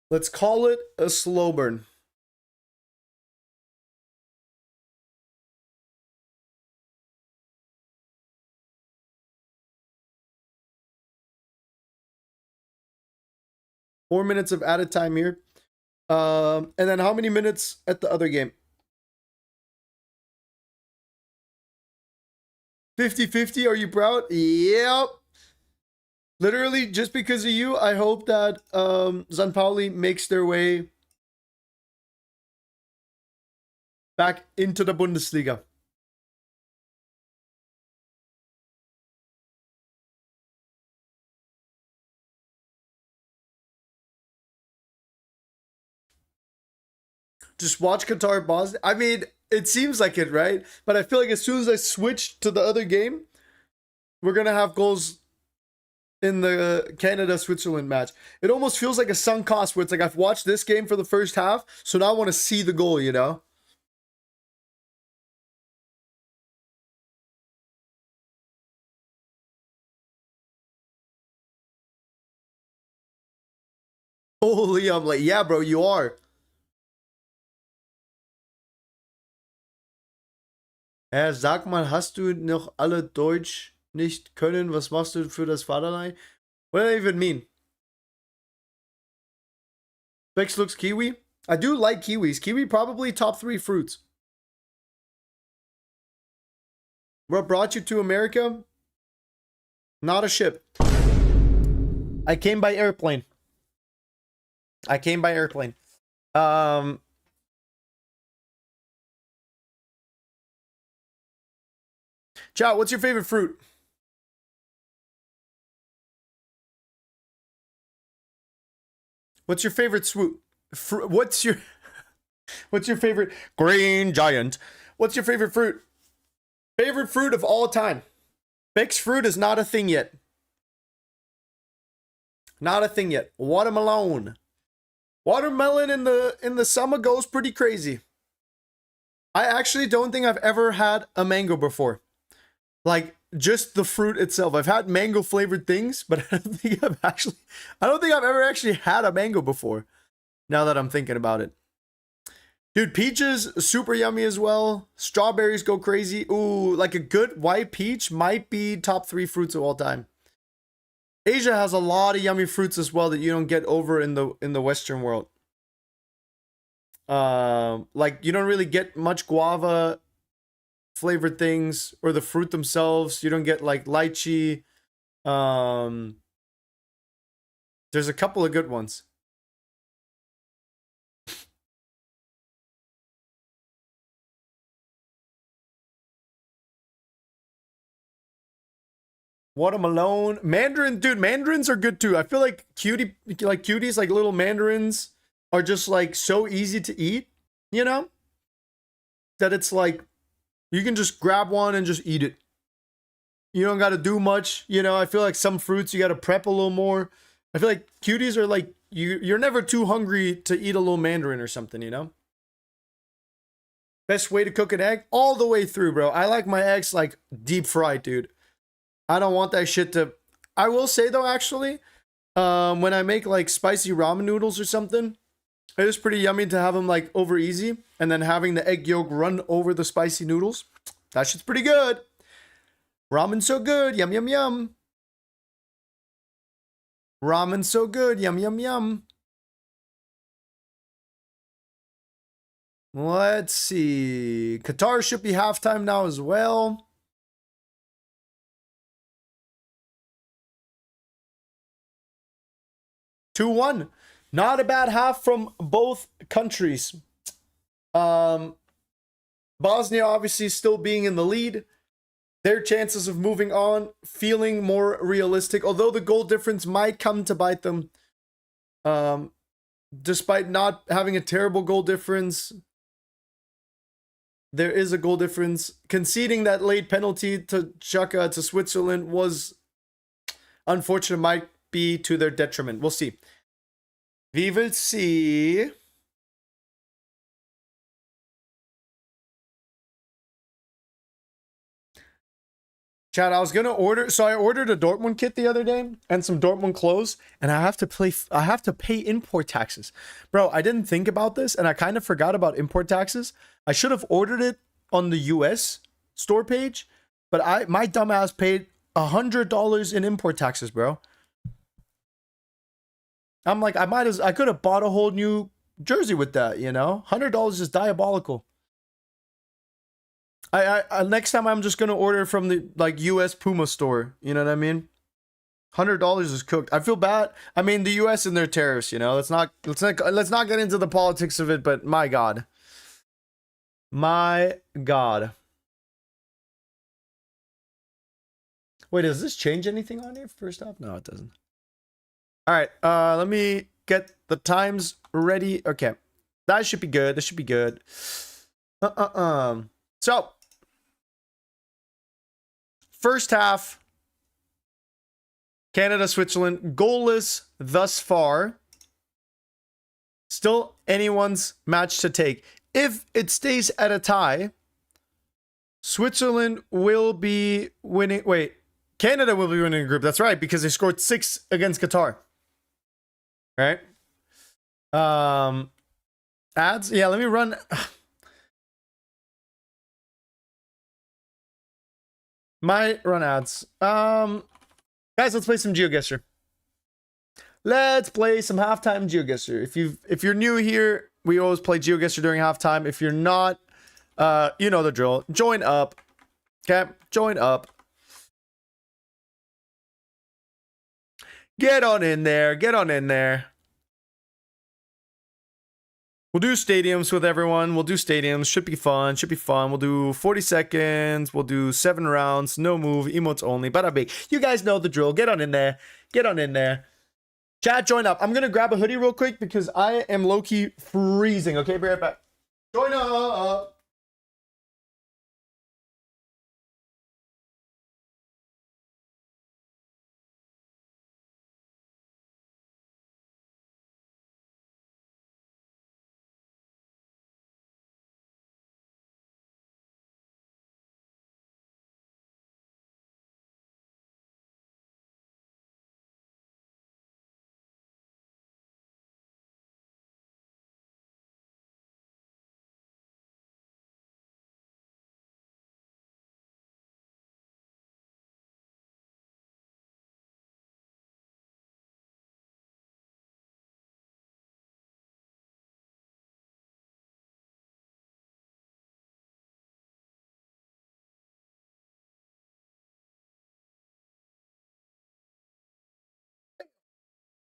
Let's call it a slow burn. Four minutes of added time here. And then how many minutes at the other game? 50-50, are you proud? Yep. Literally, just because of you, I hope that San Pauli makes their way back into the Bundesliga. Just watch Qatar Bosnia. I mean, it seems like it, right? But I feel like as soon as I switch to the other game, we're gonna have goals in the Canada-Switzerland match. It almost feels like a sunk cost where it's like I've watched this game for the first half, so now I want to see the goal, you know? Holy, I'm like, yeah, bro, you are. Sag mal, hast du noch alle Deutsch nicht können? Was machst du für das Vaterland? What do I even mean? Bex looks kiwi. I do like kiwis. Kiwi probably top 3 fruits. What brought you to America? Not a ship. I came by airplane. I came by airplane. Chow, what's your favorite fruit? What's your favorite what's your favorite green giant? What's your favorite fruit? Favorite fruit of all time. Fixed fruit is not a thing yet. Not a thing yet. Watermelon. Watermelon in the summer goes pretty crazy. I actually don't think I've ever had a mango before. Like just the fruit itself. I've had mango flavored things, but I don't think I've ever actually had a mango before. Now that I'm thinking about it. Dude, peaches, super yummy as well. Strawberries go crazy. Ooh, like a good white peach might be top 3 fruits of all time. Asia has a lot of yummy fruits as well that you don't get over in the Western world. Like you don't really get much guava flavored things or the fruit themselves. You don't get like lychee. There's a couple of good ones. Watermelon, mandarin, dude. Mandarins are good too. I feel like cuties, like little mandarins, are just like so easy to eat. You know, that it's like you can just grab one and just eat it. You don't got to do much. You know, I feel like some fruits you got to prep a little more. I feel like cuties are like you're never too hungry to eat a little mandarin or something. You know. Best way to cook an egg all the way through, bro. I like my eggs like deep fried, dude. I don't want that shit to... I will say, though, actually, when I make, like, spicy ramen noodles or something, it is pretty yummy to have them, like, over easy. And then having the egg yolk run over the spicy noodles. That shit's pretty good. Ramen's so good. Yum, yum, yum. Ramen's so good. Yum, yum, yum. Let's see. Qatar should be halftime now as well. 2-1. Not a bad half from both countries. Bosnia obviously still being in the lead. Their chances of moving on feeling more realistic, although the goal difference might come to bite them. Despite not having a terrible goal difference, there is a goal difference. Conceding that late penalty to Xhaka to Switzerland was unfortunate, might be to their detriment. We'll see. We will see. Chad, I was gonna order, so I ordered a Dortmund kit the other day and some Dortmund clothes, and I have to pay import taxes. Bro, I didn't think about this, and I kind of forgot about import taxes. I should have ordered it on the US store page, but my dumbass paid $100 in import taxes, bro. I'm like, I could have bought a whole new jersey with that, you know? $100 is diabolical. I next time I'm just gonna order from the like US Puma store. You know what I mean? $100 is cooked. I feel bad. I mean, the US and their tariffs. You know, let's not get into the politics of it. But my God, my God. Wait, does this change anything on here? First off, no, it doesn't. All right, let me get the times ready. Okay. That should be good. That should be good. So, first half, Canada, Switzerland, goalless thus far. Still anyone's match to take. If it stays at a tie, Switzerland will be winning. Wait, Canada will be winning the group. That's right, because they scored 6 against Qatar. Right? Ads? Yeah, let me run. Might run ads. Guys, let's play some GeoGuessr. Let's play some halftime GeoGuessr. If you're new here, we always play GeoGuessr during halftime. If you're not, you know the drill. Join up. Okay, join up. Get on in there. Get on in there. We'll do stadiums with everyone. We'll do stadiums. Should be fun. Should be fun. We'll do 40 seconds. We'll do 7 rounds. No move. Emotes only. Bada big. You guys know the drill. Get on in there. Get on in there. Chat, join up. I'm going to grab a hoodie real quick because I am low-key freezing. Okay, be right back. Join up.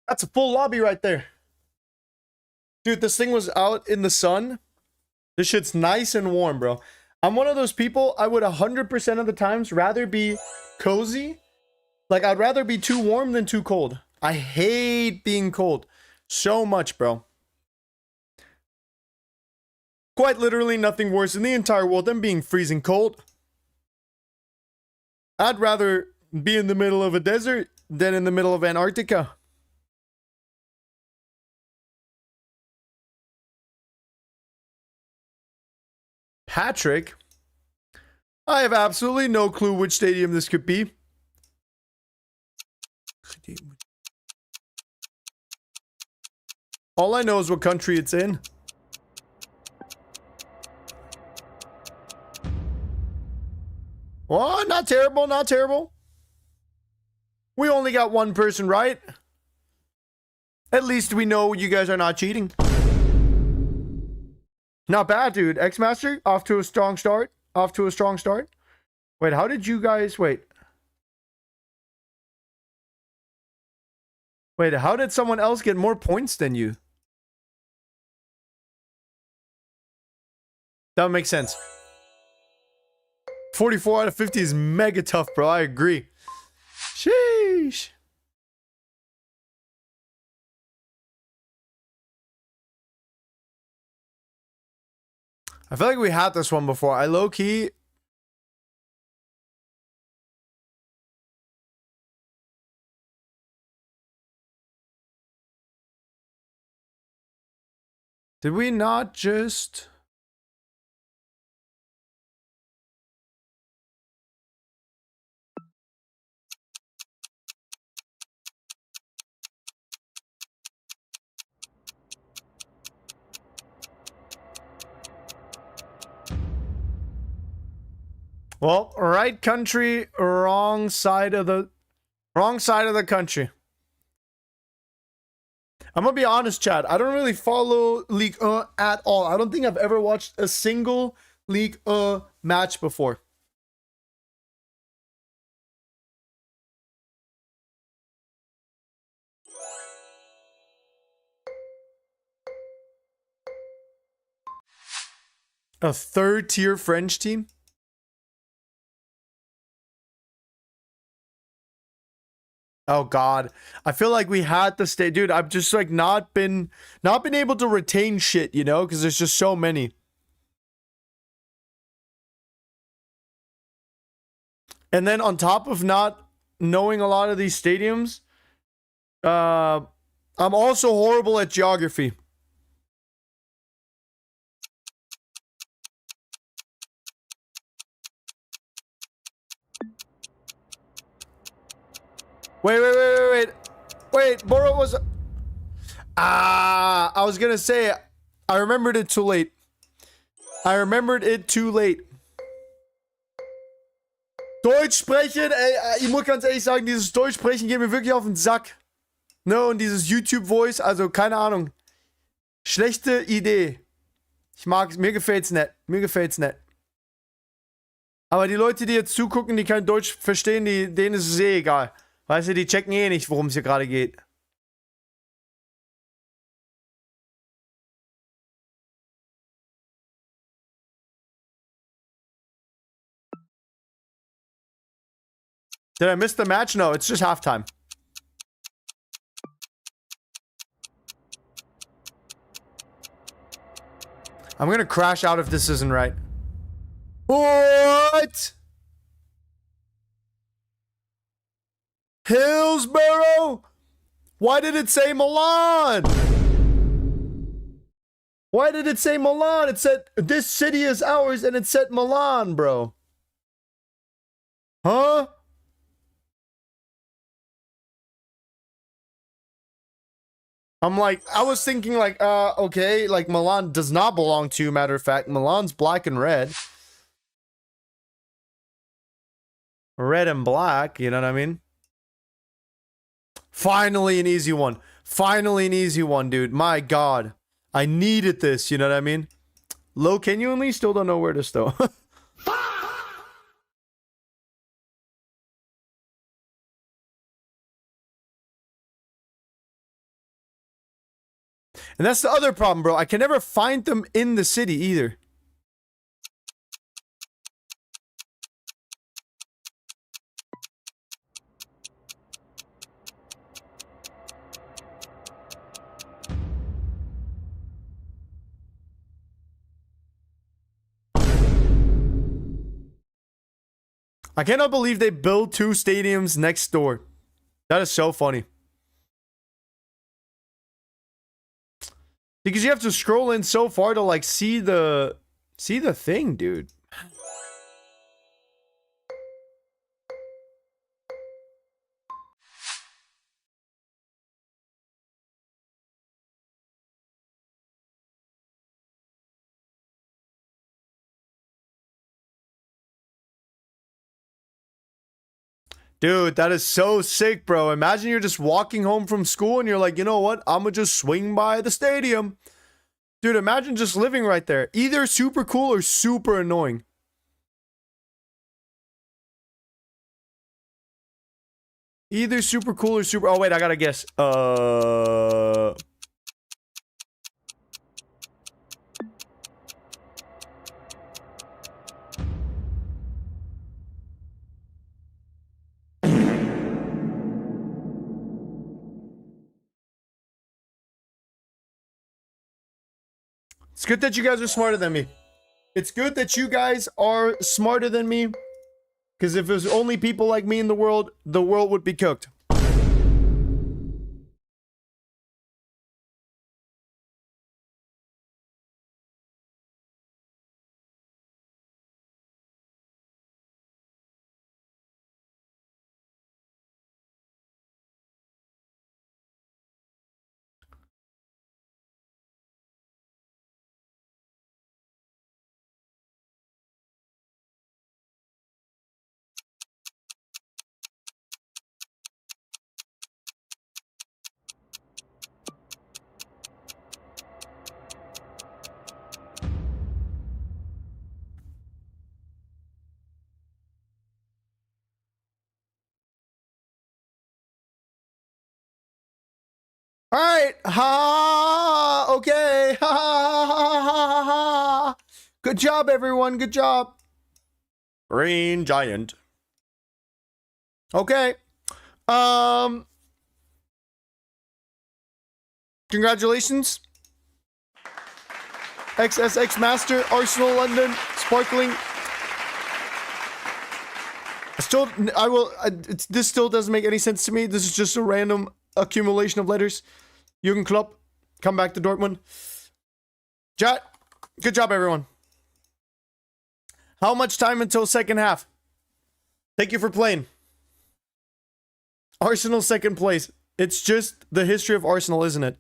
That's a full lobby right there. Dude, this thing was out in the sun. This shit's nice and warm, bro. I'm one of those people, I would 100% of the times rather be cozy. Like, I'd rather be too warm than too cold. I hate being cold so much, bro. Quite literally nothing worse in the entire world than being freezing cold. I'd rather be in the middle of a desert than in the middle of Antarctica. Patrick? I have absolutely no clue which stadium this could be. All I know is what country it's in. Oh, not terrible, not terrible. We only got one person right. At least we know you guys are not cheating. Not bad, dude. X-Master, off to a strong start. Off to a strong start. Wait, how did you guys... Wait, how did someone else get more points than you? That would make sense. 44 out of 50 is mega tough, bro. I agree. Sheesh. I feel like we had this one before. I low-key... Did we not just... Well, right country, wrong side of the country. I'm gonna be honest, Chad. I don't really follow League at all. I don't think I've ever watched a single League match before. A third-tier French team? Oh God, I feel like we had to stay, dude. I've just like not been able to retain shit, you know, because there's just so many. And then on top of not knowing a lot of these stadiums, I'm also horrible at geography. Wait, Boro was... I was gonna say, I remembered it too late. Deutsch sprechen, ey, ich muss ganz ehrlich sagen, dieses Deutsch sprechen geht mir wirklich auf den Sack. Ne, und dieses YouTube-Voice, also keine Ahnung. Schlechte Idee. Mir gefällt's nicht. Aber die Leute, die jetzt zugucken, die kein Deutsch verstehen, denen ist es eh egal. Weißt du, die checken eh nicht, worum es hier gerade geht. Did I miss the match? No, it's just halftime. I'm gonna crash out if this isn't right. What? Hillsborough? Why did it say Milan? Why did it say Milan? It said, this city is ours, and it said Milan, bro. Huh? I'm like, I was thinking like, okay, like Milan does not belong to you, matter of fact. Milan's black and red. Red and black, you know what I mean? Finally an easy one. Finally an easy one, dude. My God. I needed this, you know what I mean? Low, can you only still don't know where this though. And that's the other problem, bro. I can never find them in the city either. I cannot believe they build 2 stadiums next door. That is so funny. Because you have to scroll in so far to like see the thing, dude. Dude, that is so sick, bro. Imagine you're just walking home from school and you're like, you know what? I'm gonna just swing by the stadium. Dude, imagine just living right there. Either super cool or super annoying. Either super cool or super... Oh, wait, I gotta guess. It's good that you guys are smarter than me. It's good that you guys are smarter than me. Because if there's only people like me in the world would be cooked. All right. Ha. Okay. Ha ha ha ha ha. Good job, everyone. Good job. Green Giant. Okay. Congratulations. XSX Master, Arsenal London, Sparkling. This still doesn't make any sense to me. This is just a random accumulation of letters. Jürgen Klopp, come back to Dortmund. Chat, good job, everyone. How much time until second half? Thank you for playing. Arsenal second place. It's just the history of Arsenal, isn't it?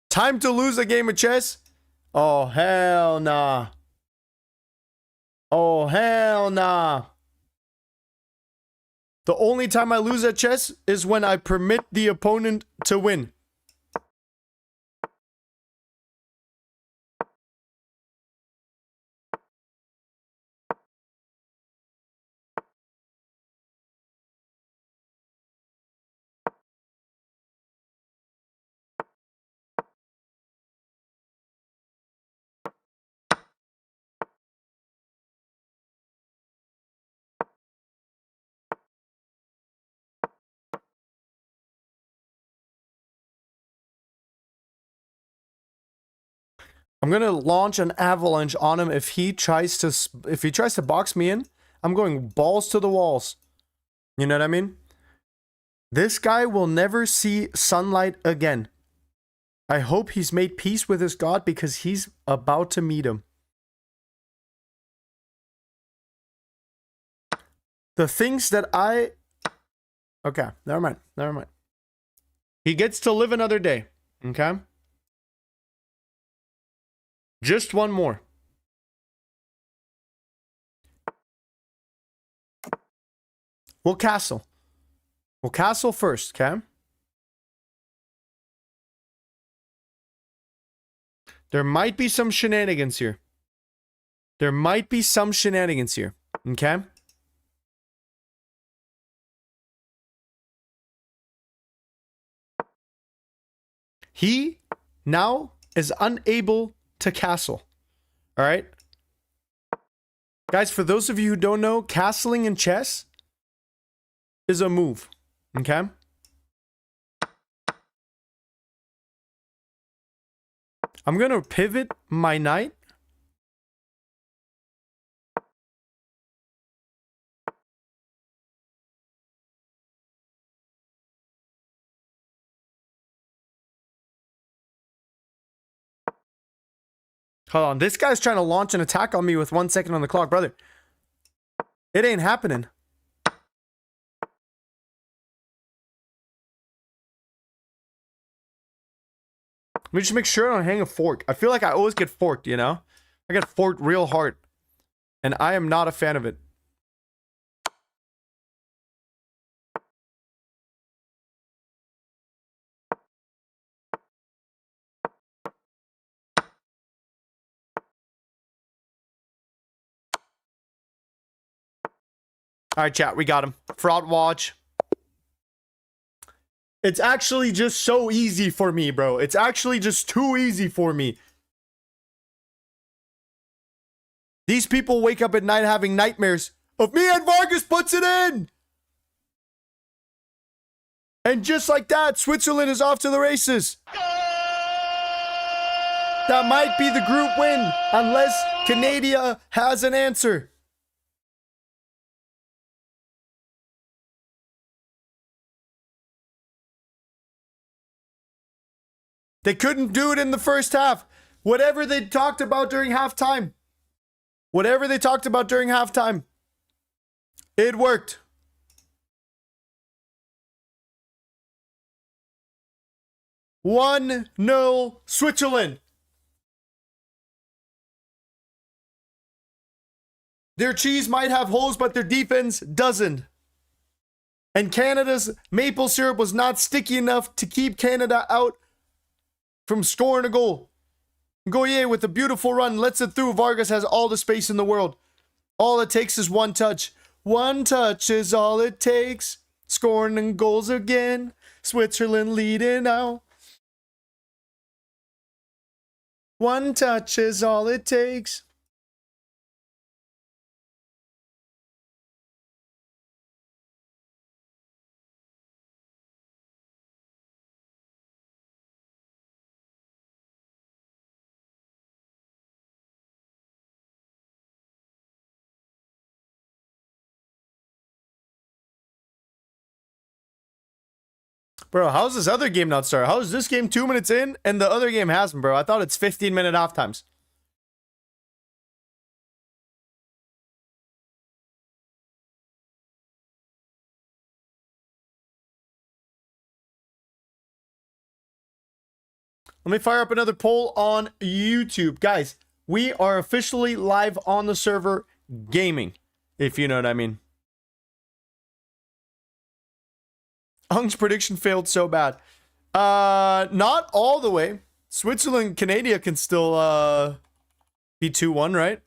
Time to lose a game of chess? Oh, hell nah. Oh, hell nah. The only time I lose at chess is when I permit the opponent to win. I'm gonna launch an avalanche on him if he tries to box me in. I'm going balls to the walls. You know what I mean? This guy will never see sunlight again. I hope he's made peace with his God because he's about to meet him. The things that I... Okay, never mind. Never mind. He gets to live another day. Okay? Just one more. We'll castle. We'll castle first, okay? There might be some shenanigans here. There might be some shenanigans here, okay? He now is unable to castle. All right? Guys, for those of you who don't know, castling in chess is a move. Okay? I'm going to pivot my knight. Hold on. This guy's trying to launch an attack on me with 1 second on the clock, brother. It ain't happening. Let me just make sure I don't hang a fork. I feel like I always get forked, you know? I get forked real hard. And I am not a fan of it. Alright, chat, we got him. Fraud watch. It's actually just so easy for me, bro. It's actually just too easy for me. These people wake up at night having nightmares of me and Vargas puts it in. And just like that, Switzerland is off to the races. That might be the group win, unless Canada has an answer. They couldn't do it in the first half. Whatever they talked about during halftime. Whatever they talked about during halftime. It worked. One, no, Switzerland. Their cheese might have holes, but their defense doesn't. And Canada's maple syrup was not sticky enough to keep Canada out from scoring a goal. Goyer with a beautiful run lets it through. Vargas has all the space in the world. All it takes is one touch. One touch is all it takes. Scoring goals again. Switzerland leading now. One touch is all it takes. Bro, how's this other game not started? How is this game 2 minutes in and the other game hasn't, bro? I thought it's 15-minute half times. Let me fire up another poll on YouTube. Guys, we are officially live on the server gaming, if you know what I mean. Hung's prediction failed so bad. Not all the way. Switzerland, Canada can still be 2-1, right?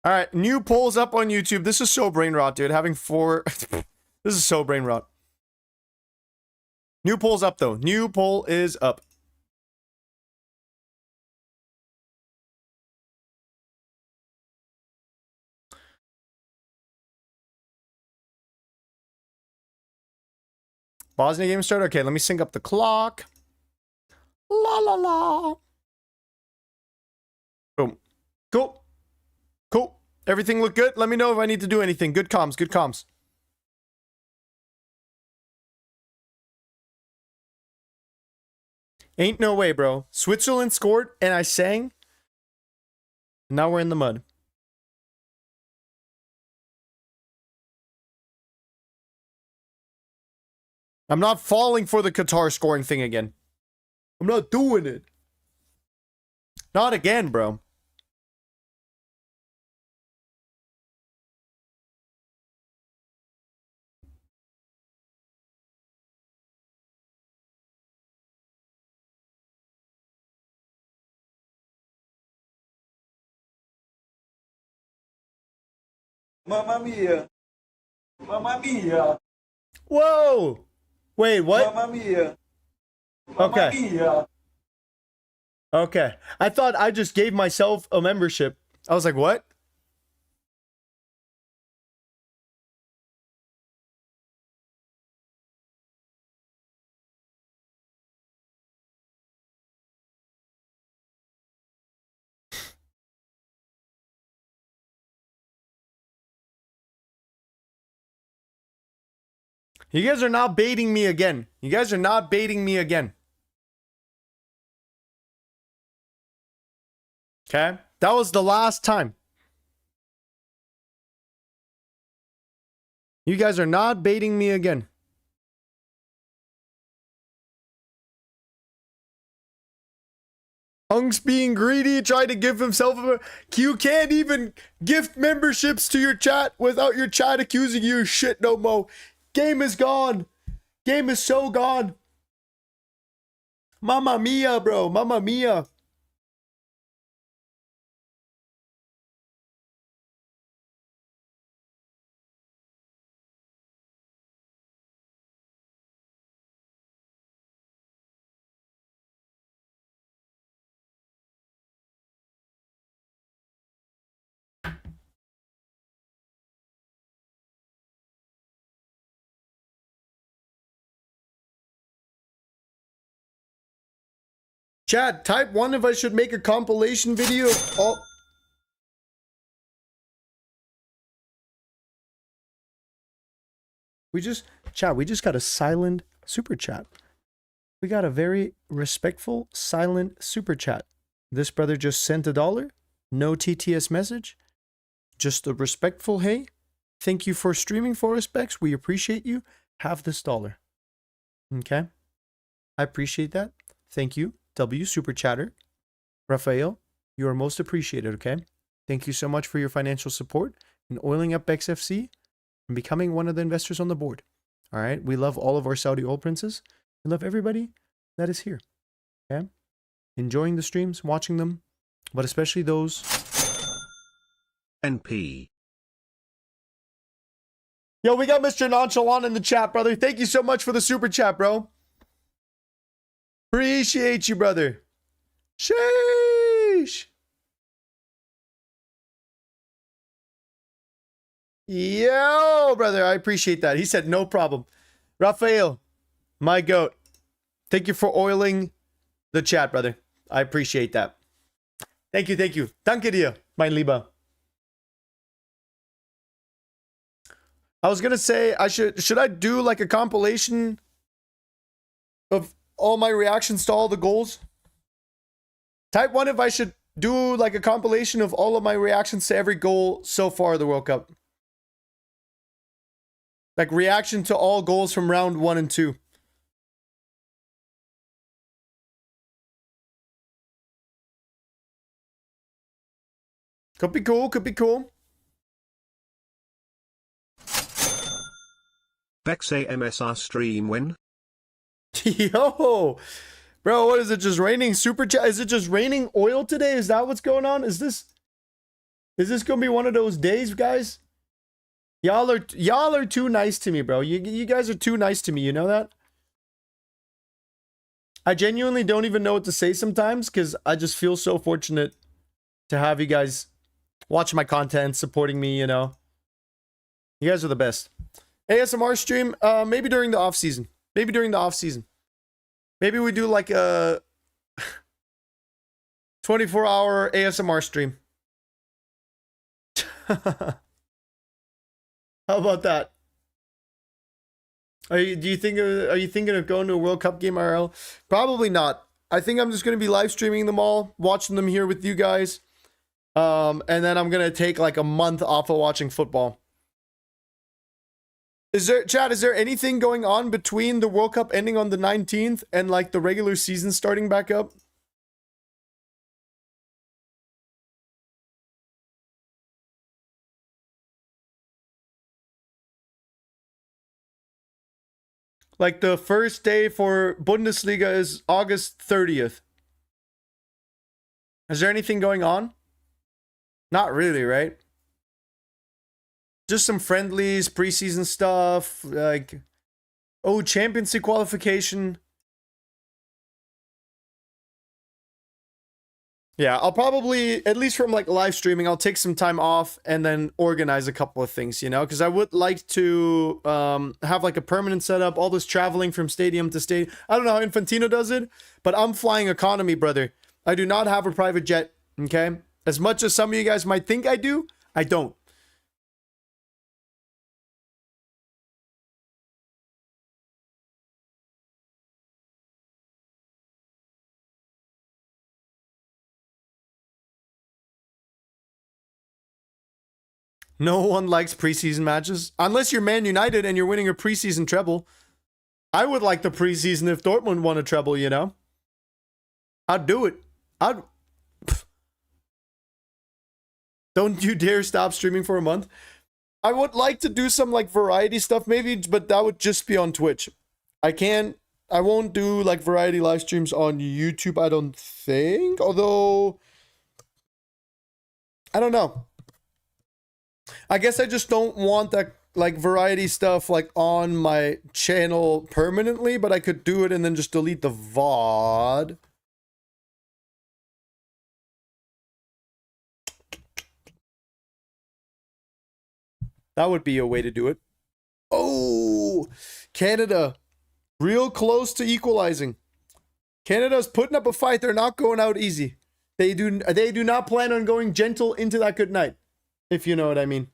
All right, new polls up on YouTube. This is so brain rot, dude. Having 4... This is so brain rot. New poll's up, though. New poll is up. Bosnia game started? Okay, let me sync up the clock. La la la. Boom. Cool. Cool. Everything look good? Let me know if I need to do anything. Good comms, good comms. Ain't no way, bro. Switzerland scored and I sang. Now we're in the mud. I'm not falling for the Qatar scoring thing again. I'm not doing it. Not again, bro. Mamma mia. Mamma mia. Whoa. Wait, what? Mamma mia. Mamma Okay. mia. Okay. I thought I just gave myself a membership. I was like, what? You guys are not baiting me again. You guys are not baiting me again. Okay? That was the last time. You guys are not baiting me again. Hung's being greedy, trying to give himself a... You can't even gift memberships to your chat without your chat accusing you of shit no mo. Game is gone. Game is so gone. Mamma mia, bro. Mamma mia. Chat, type 1 if I should make a compilation video of all... we just got a silent super chat. We got a very respectful, silent super chat. This brother just sent $1. No TTS message. Just a respectful, hey, thank you for streaming for us, Bex. We appreciate you. Have this $1. Okay? I appreciate that. Thank you. W Super Chatter. Rafael, you are most appreciated, okay? Thank you so much for your financial support in oiling up XFC and becoming one of the investors on the board. All right? We love all of our Saudi oil princes. We love everybody that is here, okay? Enjoying the streams, watching them, but especially those... NP. Yo, we got Mr. Nonchalant in the chat, brother. Thank you so much for the super chat, bro. Appreciate you, brother. Sheesh. Yo, brother, I appreciate that. He said no problem. Rafael, my goat. Thank you for oiling the chat, brother. I appreciate that. Thank you, thank you. Danke dir, mein Lieber. I was gonna say should I do like a compilation of all my reactions to all the goals? Type 1 if I should do like a compilation of all of my reactions to every goal so far of the World Cup. Like reaction to all goals from round 1 and 2. Could be cool, could be cool. Bex MSR stream when? Yo! Bro, what is it? Just raining super chat? Is it just raining oil today? Is that what's going on? Is this gonna be one of those days, guys? Y'all are too nice to me, bro. You guys are too nice to me, you know that? I genuinely don't even know what to say sometimes because I just feel so fortunate to have you guys watching my content, supporting me, you know. You guys are the best. ASMR stream, maybe during the off season. Maybe during the off season. Maybe we do like a 24-hour ASMR stream. How about that? Are you thinking of going to a World Cup game IRL? Probably not. I think I'm just going to be live streaming them all, watching them here with you guys. And then I'm going to take like a month off of watching football. Is there anything going on between the World Cup ending on the 19th and like the regular season starting back up? Like the first day for Bundesliga is August 30th. Is there anything going on? Not really, right? Just some friendlies, preseason stuff, like, oh, Champions League qualification. Yeah, I'll probably, at least from like live streaming, I'll take some time off and then organize a couple of things, you know, because I would like to have like a permanent setup, all this traveling from stadium to stadium. I don't know how Infantino does it, but I'm flying economy, brother. I do not have a private jet, okay? As much as some of you guys might think I do, I don't. No one likes preseason matches. Unless you're Man United and you're winning a preseason treble. I would like the preseason if Dortmund won a treble, you know? I'd do it. Don't you dare stop streaming for a month. I would like to do some like variety stuff maybe, but that would just be on Twitch. I won't do like variety live streams on YouTube, I don't think. Although, I don't know. I guess I just don't want that like variety stuff like on my channel permanently, but I could do it and then just delete the VOD. That would be a way to do it. Oh, Canada. Real close to equalizing. Canada's putting up a fight. They're not going out easy. They do not plan on going gentle into that good night. If you know what I mean.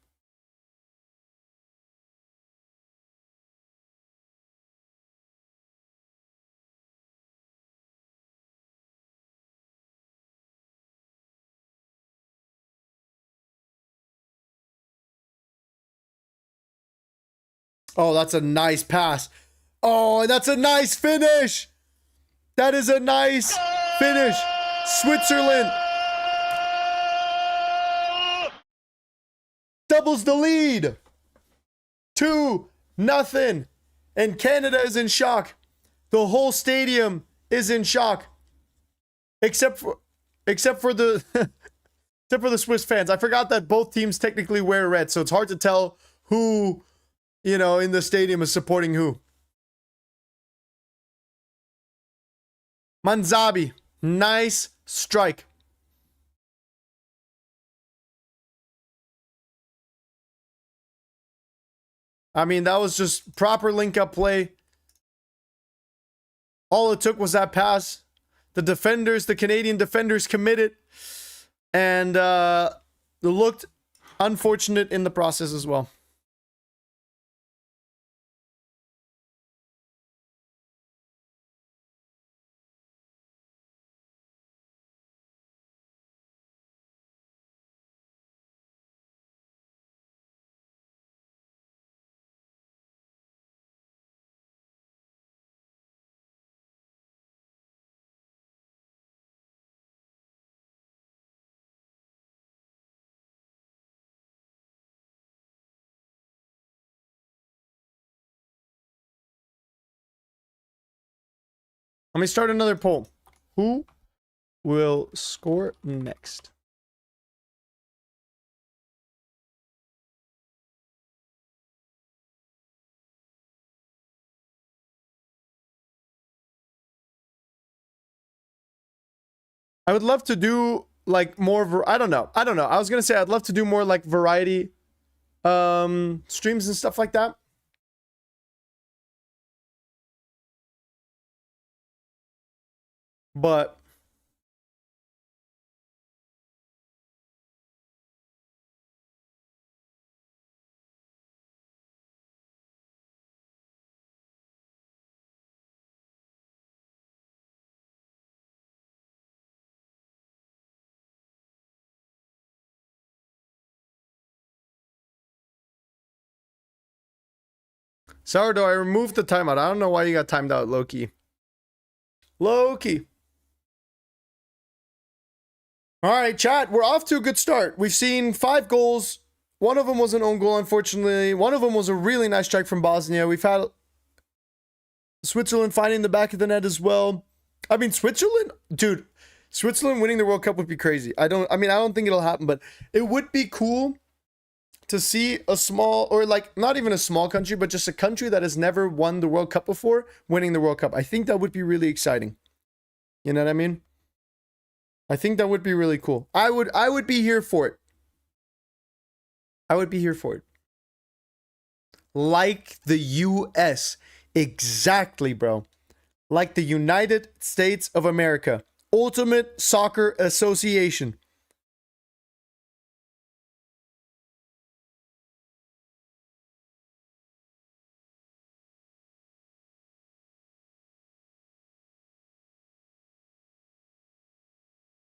Oh, that's a nice pass. Oh, that's a nice finish. That is a nice finish. Switzerland doubles the lead. 2-0. And Canada is in shock. The whole stadium is in shock. Except for the except for the Swiss fans. I forgot that both teams technically wear red, so it's hard to tell who, you know, in the stadium is supporting who. Manzabi, nice strike. I mean, that was just proper link-up play. All it took was that pass. The defenders, the Canadian defenders committed. And looked unfortunate in the process as well. Let me start another poll. Who will score next? I would love to do like more. I don't know. I was gonna say I'd love to do more like variety streams and stuff like that. But Sourdough, I removed the timeout. I don't know why you got timed out, Loki. Loki. All right, chat. We're off to a good start. We've seen 5 goals. One of them was an own goal, unfortunately. One of them was a really nice strike from Bosnia. We've had Switzerland finding the back of the net as well. I mean, Switzerland, dude, Switzerland winning the World Cup would be crazy. I don't think it'll happen, but it would be cool to see a small, or like not even a small country, but just a country that has never won the World Cup before winning the World Cup. I think that would be really exciting. You know what I mean? I think that would be really cool. I would be here for it. I would be here for it. Like the US. Exactly, bro. Like the United States of America. Ultimate Soccer Association.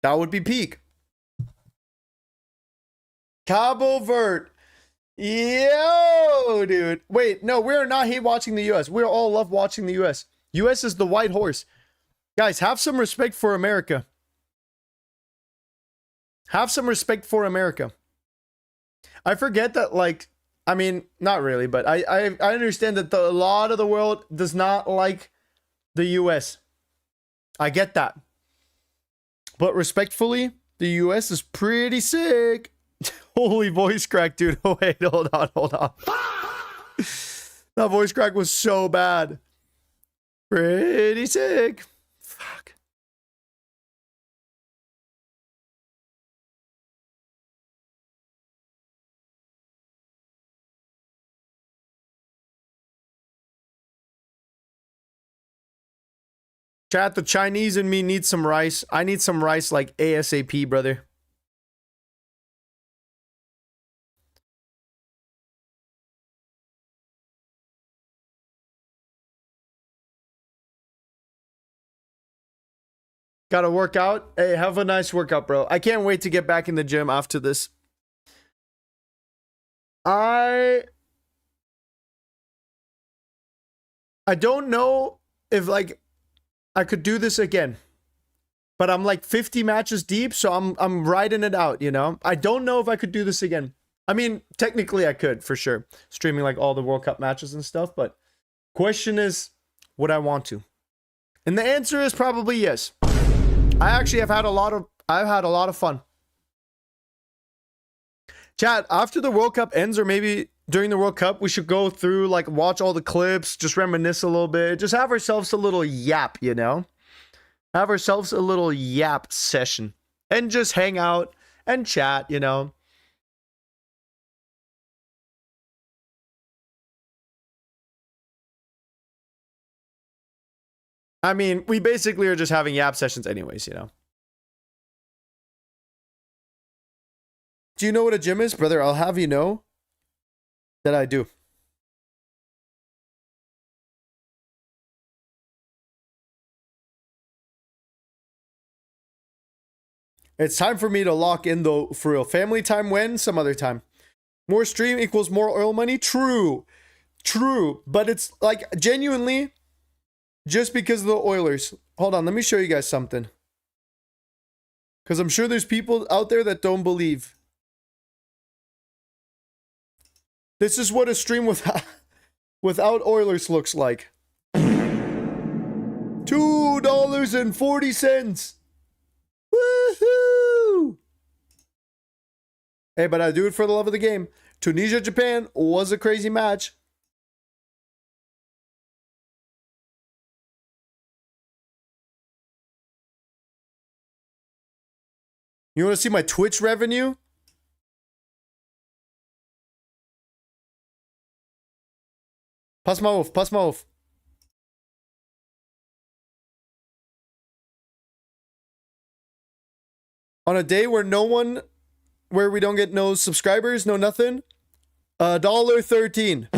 That would be peak. Cabo Verde. Yo, dude. Wait, no, we're not hate watching the US. We all love watching the US. US is the white horse. Guys, have some respect for America. Have some respect for America. I forget that, like, I mean, not really, but I understand that a lot of the world does not like the US. I get that. But respectfully, the US is pretty sick. Holy voice crack, dude. Oh, wait, hold on. That voice crack was so bad. Pretty sick. Fuck. Chat, the Chinese in me needs some rice. I need some rice like ASAP, brother. Gotta work out. Hey, have a nice workout, bro. I can't wait to get back in the gym after this. I don't know if, like, I could do this again. But I'm like 50 matches deep, so I'm riding it out, you know? I don't know if I could do this again. I mean, technically I could, for sure. Streaming like all the World Cup matches and stuff, but question is, would I want to? And the answer is probably yes. I actually have had I've had a lot of fun. Chat, after the World Cup ends, or maybe during the World Cup, we should go through, like, watch all the clips, just reminisce a little bit, just have ourselves a little yap, you know? Have ourselves a little yap session and just hang out and chat, you know? I mean, we basically are just having yap sessions anyways, you know. Do you know what a gym is, brother? I'll have you know that I do. It's time for me to lock in, though, for real. Family time when? Some other time. More stream equals more oil money? True. True. But it's like, genuinely, just because of the Oilers. Hold on, let me show you guys something. Because I'm sure there's people out there that don't believe. This is what a stream without Oilers looks like. $2.40. Woohoo! Hey, but I do it for the love of the game. Tunisia, Japan was a crazy match. You want to see my Twitch revenue? Pass mal auf, pass mal auf. On a day where we don't get no subscribers, no nothing, $1.13.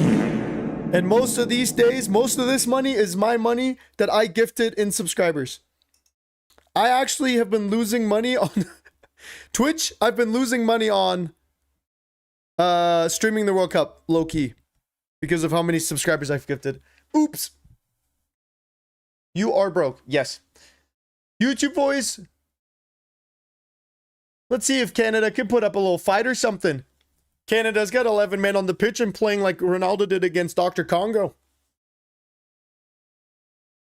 And most of these days, most of this money is my money that I gifted in subscribers. I actually have been losing money on Twitch. I've been losing money on streaming the World Cup, low key, because of how many subscribers I've gifted. Oops. You are broke. Yes. YouTube boys. Let's see if Canada can put up a little fight or something. Canada's got 11 men on the pitch and playing like Ronaldo did against Dr. Congo.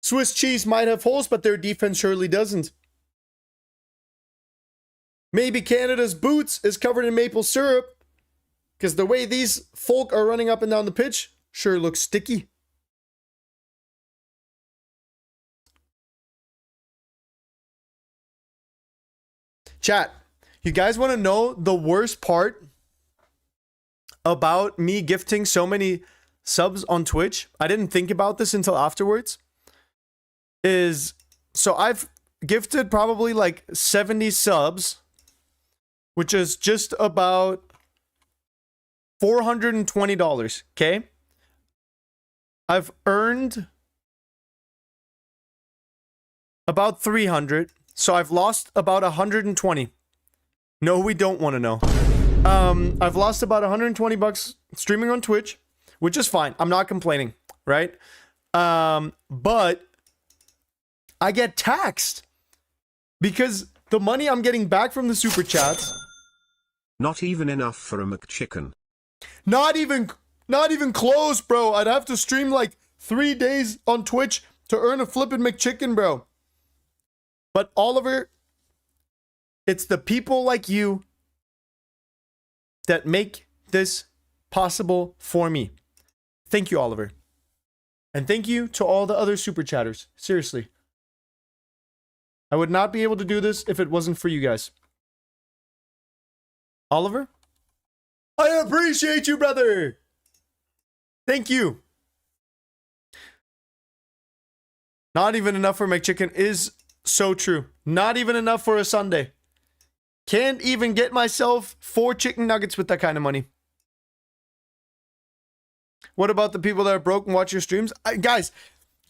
Swiss cheese might have holes, but their defense surely doesn't. Maybe Canada's boots is covered in maple syrup, because the way these folk are running up and down the pitch sure looks sticky. Chat, you guys want to know the worst part about me gifting so many subs on Twitch? I didn't think about this until afterwards. So I've gifted probably like 70 subs, which is just about $420, okay? I've earned about 300, so I've lost about 120. No, we don't want to know. I've lost about 120 bucks streaming on Twitch, which is fine. I'm not complaining, right? But I get taxed because the money I'm getting back from the super chats. Not even enough for a McChicken. Not even close, bro. I'd have to stream like 3 days on Twitch to earn a flippin' McChicken, bro. But Oliver, it's the people like you that make this possible for me. Thank you, Oliver. And thank you to all the other super chatters. Seriously. I would not be able to do this if it wasn't for you guys. Oliver? I appreciate you, brother. Thank you. Not even enough for McChicken is so true. Not even enough for a Sunday. Can't even get myself 4 chicken nuggets with that kind of money. What about the people that are broke and watch your streams? Guys,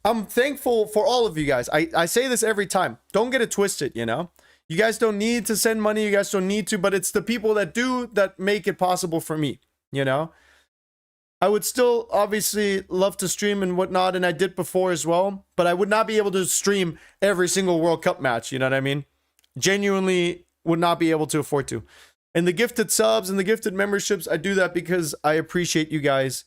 I'm thankful for all of you guys. I say this every time. Don't get it twisted, you know? You guys don't need to send money. You guys don't need to, but it's the people that do that make it possible for me, you know? I would still obviously love to stream and whatnot, and I did before as well, but I would not be able to stream every single World Cup match, you know what I mean? Genuinely would not be able to afford to. And the gifted subs and the gifted memberships, I do that because I appreciate you guys.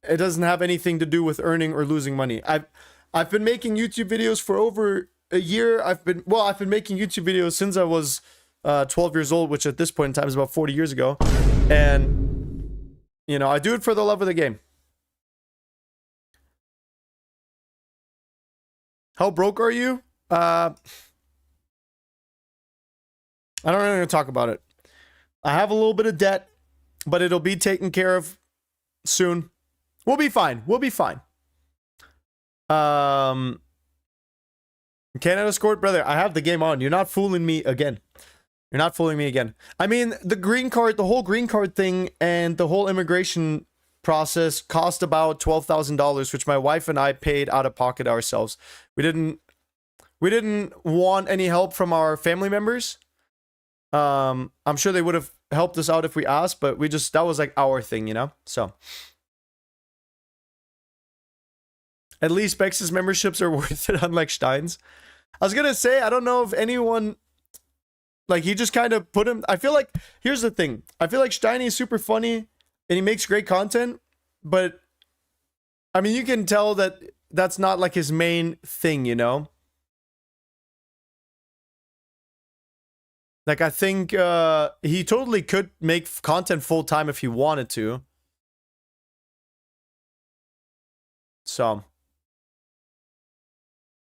It doesn't have anything to do with earning or losing money. I've been making YouTube videos for over a year. I've been making YouTube videos since I was 12 years old, which at this point in time is about 40 years ago. And, you know, I do it for the love of the game. How broke are you? I don't really want to talk about it. I have a little bit of debt, but it'll be taken care of soon. We'll be fine. We'll be fine. Canada scored, brother. I have the game on. You're not fooling me again. You're not fooling me again. I mean, the green card, the whole green card thing and the whole immigration process cost about $12,000, which my wife and I paid out of pocket ourselves. We didn't want any help from our family members. I'm sure they would have helped us out if we asked, but that was like our thing, you know? So at least Bex's memberships are worth it, unlike Stein's. I was gonna say, I don't know if anyone, like, he just kind of put him. I feel like, here's the thing. I feel like Steiny is super funny and he makes great content, but I mean, you can tell that that's not like his main thing, you know? Like, I think he totally could make content full time if he wanted to. So,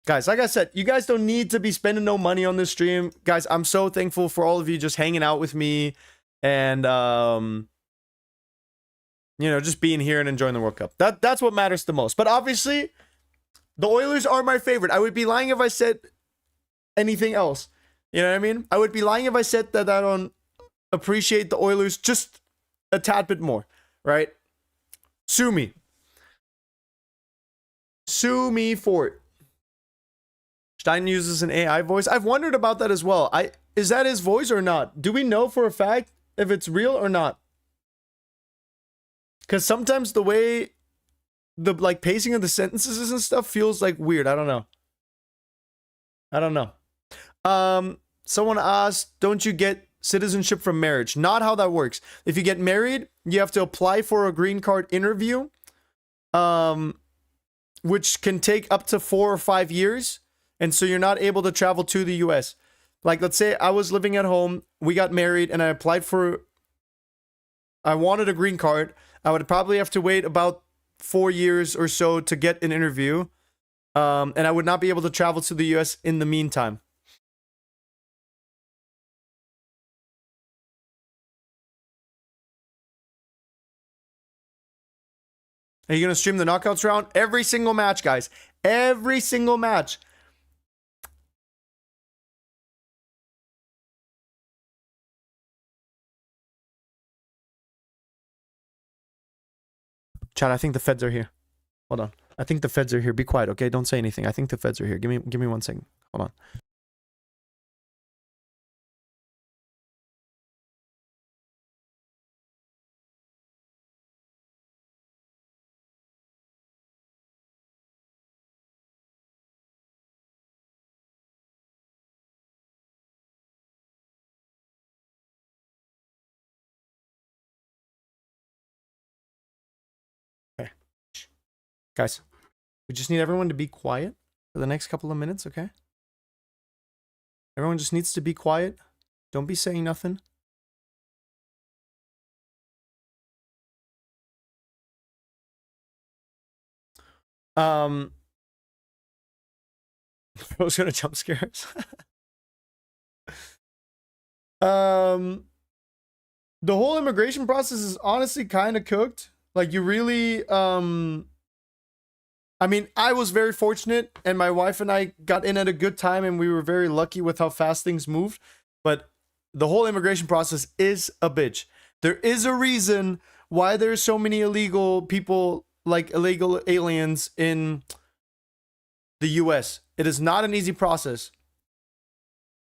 guys, like I said, you guys don't need to be spending no money on this stream. Guys, I'm so thankful for all of you just hanging out with me and, you know, just being here and enjoying the World Cup. That's what matters the most. But obviously, the Oilers are my favorite. I would be lying if I said anything else. You know what I mean? I would be lying if I said that I don't appreciate the Oilers just a tad bit more, right? Sue me. Sue me for it. Stein uses an AI voice. I've wondered about that as well. Is that his voice or not? Do we know for a fact if it's real or not? Because sometimes the way the like pacing of the sentences and stuff feels like weird. I don't know. Someone asked, don't you get citizenship from marriage? Not how that works. If you get married, you have to apply for a green card interview, which can take up to 4 or 5 years. And so you're not able to travel to the US. Like, let's say I was living at home, we got married, and I wanted a green card. I would probably have to wait about 4 years or so to get an interview. And I would not be able to travel to the US in the meantime. Are you going to stream the knockouts round? Every single match, guys. Every single match. Chat, I think the feds are here. Hold on. I think the feds are here. Be quiet, okay? Don't say anything. I think the feds are here. Give me 1 second. Hold on. Okay. Guys, we just need everyone to be quiet for the next couple of minutes, okay? Everyone just needs to be quiet. Don't be saying nothing. I was gonna jump scares. The whole immigration process is honestly kind of cooked. Like, you really, I mean, I was very fortunate and my wife and I got in at a good time and we were very lucky with how fast things moved. But the whole immigration process is a bitch. There is a reason why there's so many illegal people, like illegal aliens in the US. It is not an easy process.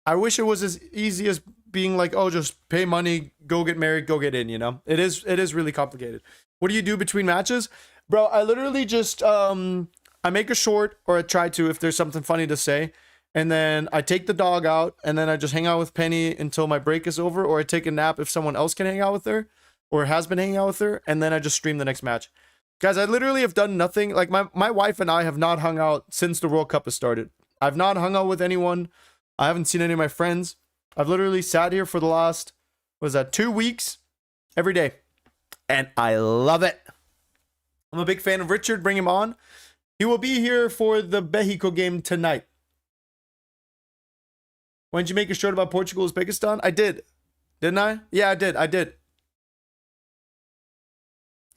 I wish it was as easy as being like, oh, just pay money, go get married, go get in, you know? It is really complicated. What do you do between matches? Bro, I literally just, I make a short, or I try to if there's something funny to say, and then I take the dog out, and then I just hang out with Penny until my break is over, or I take a nap if someone else can hang out with her, or has been hanging out with her, and then I just stream the next match. Guys, I literally have done nothing. Like, my wife and I have not hung out since the World Cup has started. I've not hung out with anyone. I haven't seen any of my friends. I've literally sat here for the last, 2 weeks, every day. And I love it. I'm a big fan of Richard. Bring him on. He will be here for the Mexico game tonight. When did you make a short about Portugal, Uzbekistan? I did. Didn't I? Yeah, I did.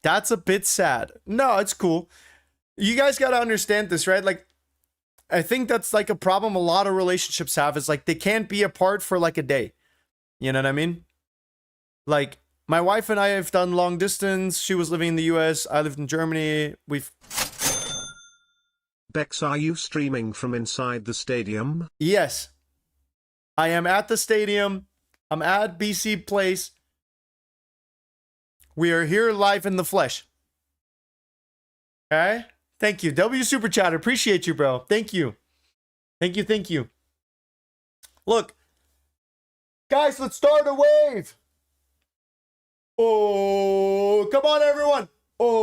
That's a bit sad. No, it's cool. You guys got to understand this, right? Like, I think that's like a problem a lot of relationships have, is like they can't be apart for like a day. You know what I mean? Like my wife and I have done long distance. She was living in the US. I lived in Germany. Bex, are you streaming from inside the stadium? Yes. I am at the stadium. I'm at BC Place. We are here live in the flesh. Okay? Thank you. W Super Chat. Appreciate you, bro. Thank you. Thank you. Thank you. Look. Guys, let's start a wave. Oh, come on, everyone. Oh.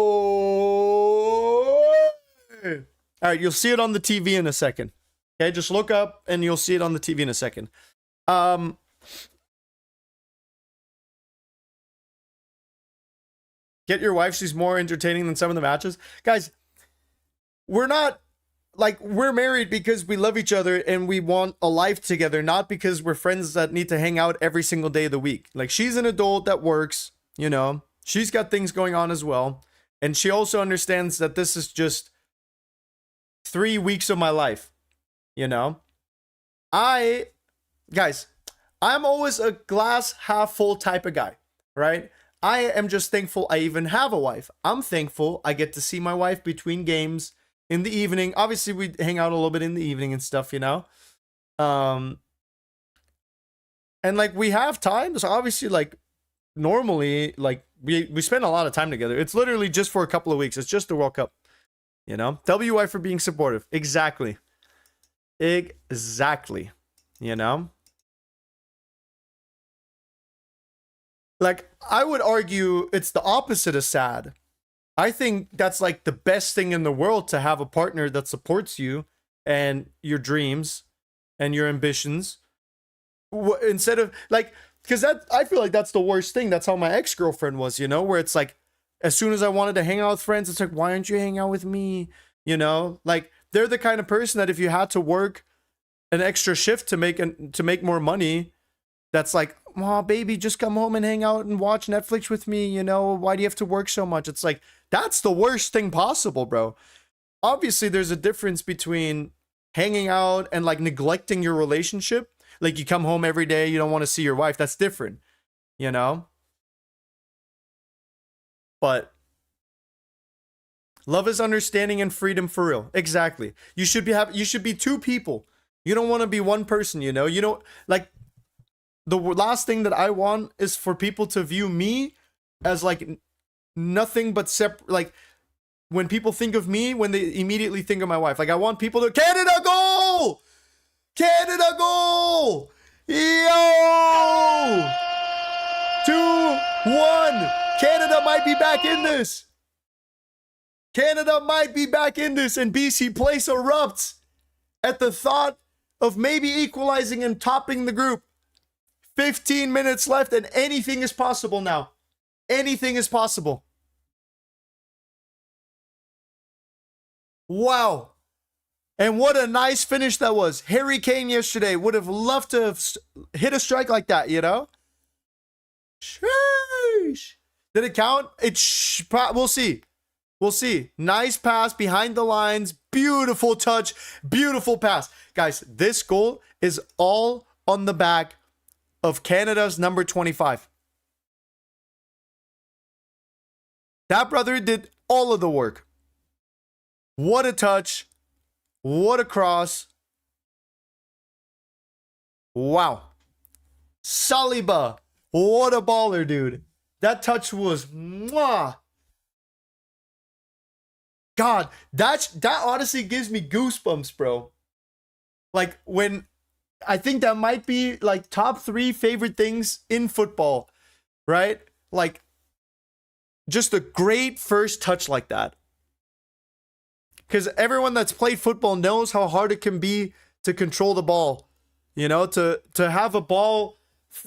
All right, you'll see it on the TV in a second. Okay, just look up and you'll see it on the TV in a second. Get your wife. She's more entertaining than some of the matches. Guys, we're not, like, we're married because we love each other and we want a life together, not because we're friends that need to hang out every single day of the week. Like, she's an adult that works, you know. She's got things going on as well. And she also understands that this is just 3 weeks of my life, you know. Guys, I'm always a glass half full type of guy, right? I am just thankful I even have a wife. I'm thankful I get to see my wife between games in the evening. Obviously, we hang out a little bit in the evening and stuff, you know? And like we have time. So obviously, like normally, like we spend a lot of time together. It's literally just for a couple of weeks. It's just the World Cup, you know? WI for being supportive. Exactly. Exactly. You know? Like, I would argue it's the opposite of sad. I think that's like the best thing in the world, to have a partner that supports you and your dreams and your ambitions. Instead of like, because that, I feel like that's the worst thing. That's how my ex-girlfriend was, you know, where it's like, as soon as I wanted to hang out with friends, it's like, why aren't you hanging out with me? You know, like they're the kind of person that if you had to work an extra shift to make more money, that's like, oh, baby, just come home and hang out and watch Netflix with me. You know, why do you have to work so much? It's like, that's the worst thing possible, bro. Obviously, there's a difference between hanging out and like neglecting your relationship. Like you come home every day, you don't want to see your wife. That's different, you know? But love is understanding and freedom for real. Exactly. You should be two people. You don't want to be one person, you know? You don't, like, the last thing that I want is for people to view me as like nothing but separate. Like when people think of me, when they immediately think of my wife, like I want people to, Canada goal! Canada goal! Yo! 2-1. Canada might be back in this. Canada might be back in this, and BC Place erupts at the thought of maybe equalizing and topping the group. 15 minutes left and anything is possible now. Anything is possible. Wow. And what a nice finish that was. Harry Kane yesterday would have loved to have hit a strike like that, you know? Sheesh. Did it count? We'll see. We'll see. Nice pass behind the lines. Beautiful touch. Beautiful pass. Guys, this goal is all on the back of Canada's number 25. That brother did all of the work. What a touch. What a cross. Wow. Saliba. What a baller, dude. That touch was mwah. God, that honestly gives me goosebumps, bro. Like when I think that might be like top 3 favorite things in football, right? Like just a great first touch like that. Because everyone that's played football knows how hard it can be to control the ball. You know, to have a ball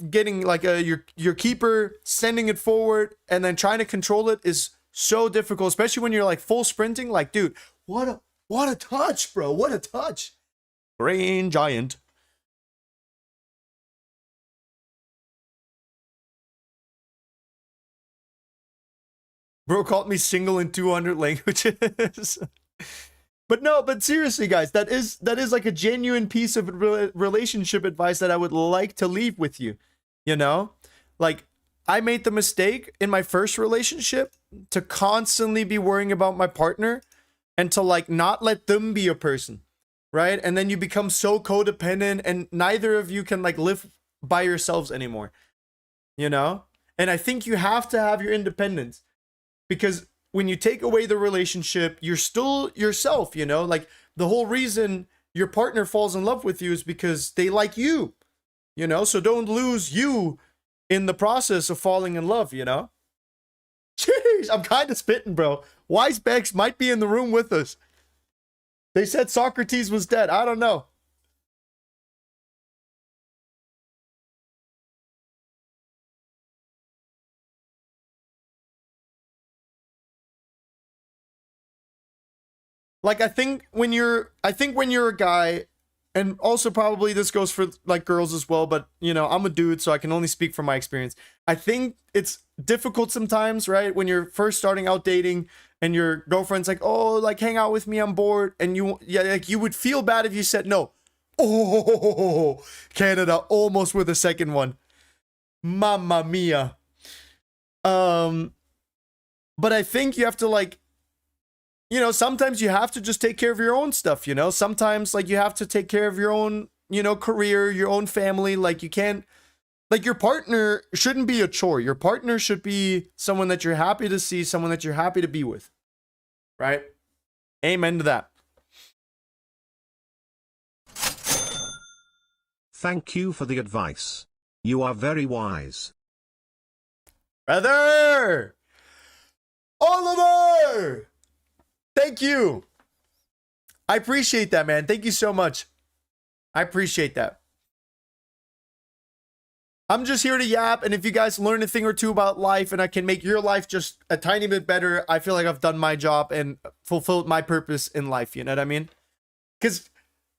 getting like your keeper sending it forward and then trying to control it is so difficult, especially when you're like full sprinting. Like, dude, what a touch, bro. What a touch. Green Giant. Bro called me single in 200 languages. But no, but seriously, guys, that is like a genuine piece of relationship advice that I would like to leave with you. You know, like I made the mistake in my first relationship to constantly be worrying about my partner and to like not let them be a person, right? And then you become so codependent and neither of you can like live by yourselves anymore, you know? And I think you have to have your independence because when you take away the relationship, you're still yourself, you know? Like the whole reason your partner falls in love with you is because they like you, you know? So don't lose you in the process of falling in love, you know? Jeez, I'm kind of spitting, bro. Wisebex might be in the room with us. They said Socrates was dead. I don't know. Like I think when you're a guy, and also probably this goes for like girls as well, but you know, I'm a dude, so I can only speak from my experience. I think it's difficult sometimes, right? When you're first starting out dating and your girlfriend's like, "Oh, like hang out with me, I'm bored." And like you would feel bad if you said no. Oh, Canada almost with a second one. Mamma mia. But I think you have to like, you know, sometimes you have to just take care of your own stuff, you know? Sometimes like you have to take care of your own, you know, career, your own family. Like you can't, like your partner shouldn't be a chore. Your partner should be someone that you're happy to see, someone that you're happy to be with. Right? Amen to that. Thank you for the advice. You are very wise. Brother! Oliver! Thank you. I appreciate that, man. Thank you so much. I appreciate that. I'm just here to yap, and if you guys learn a thing or two about life and I can make your life just a tiny bit better, I feel like I've done my job and fulfilled my purpose in life, you know what I mean? Because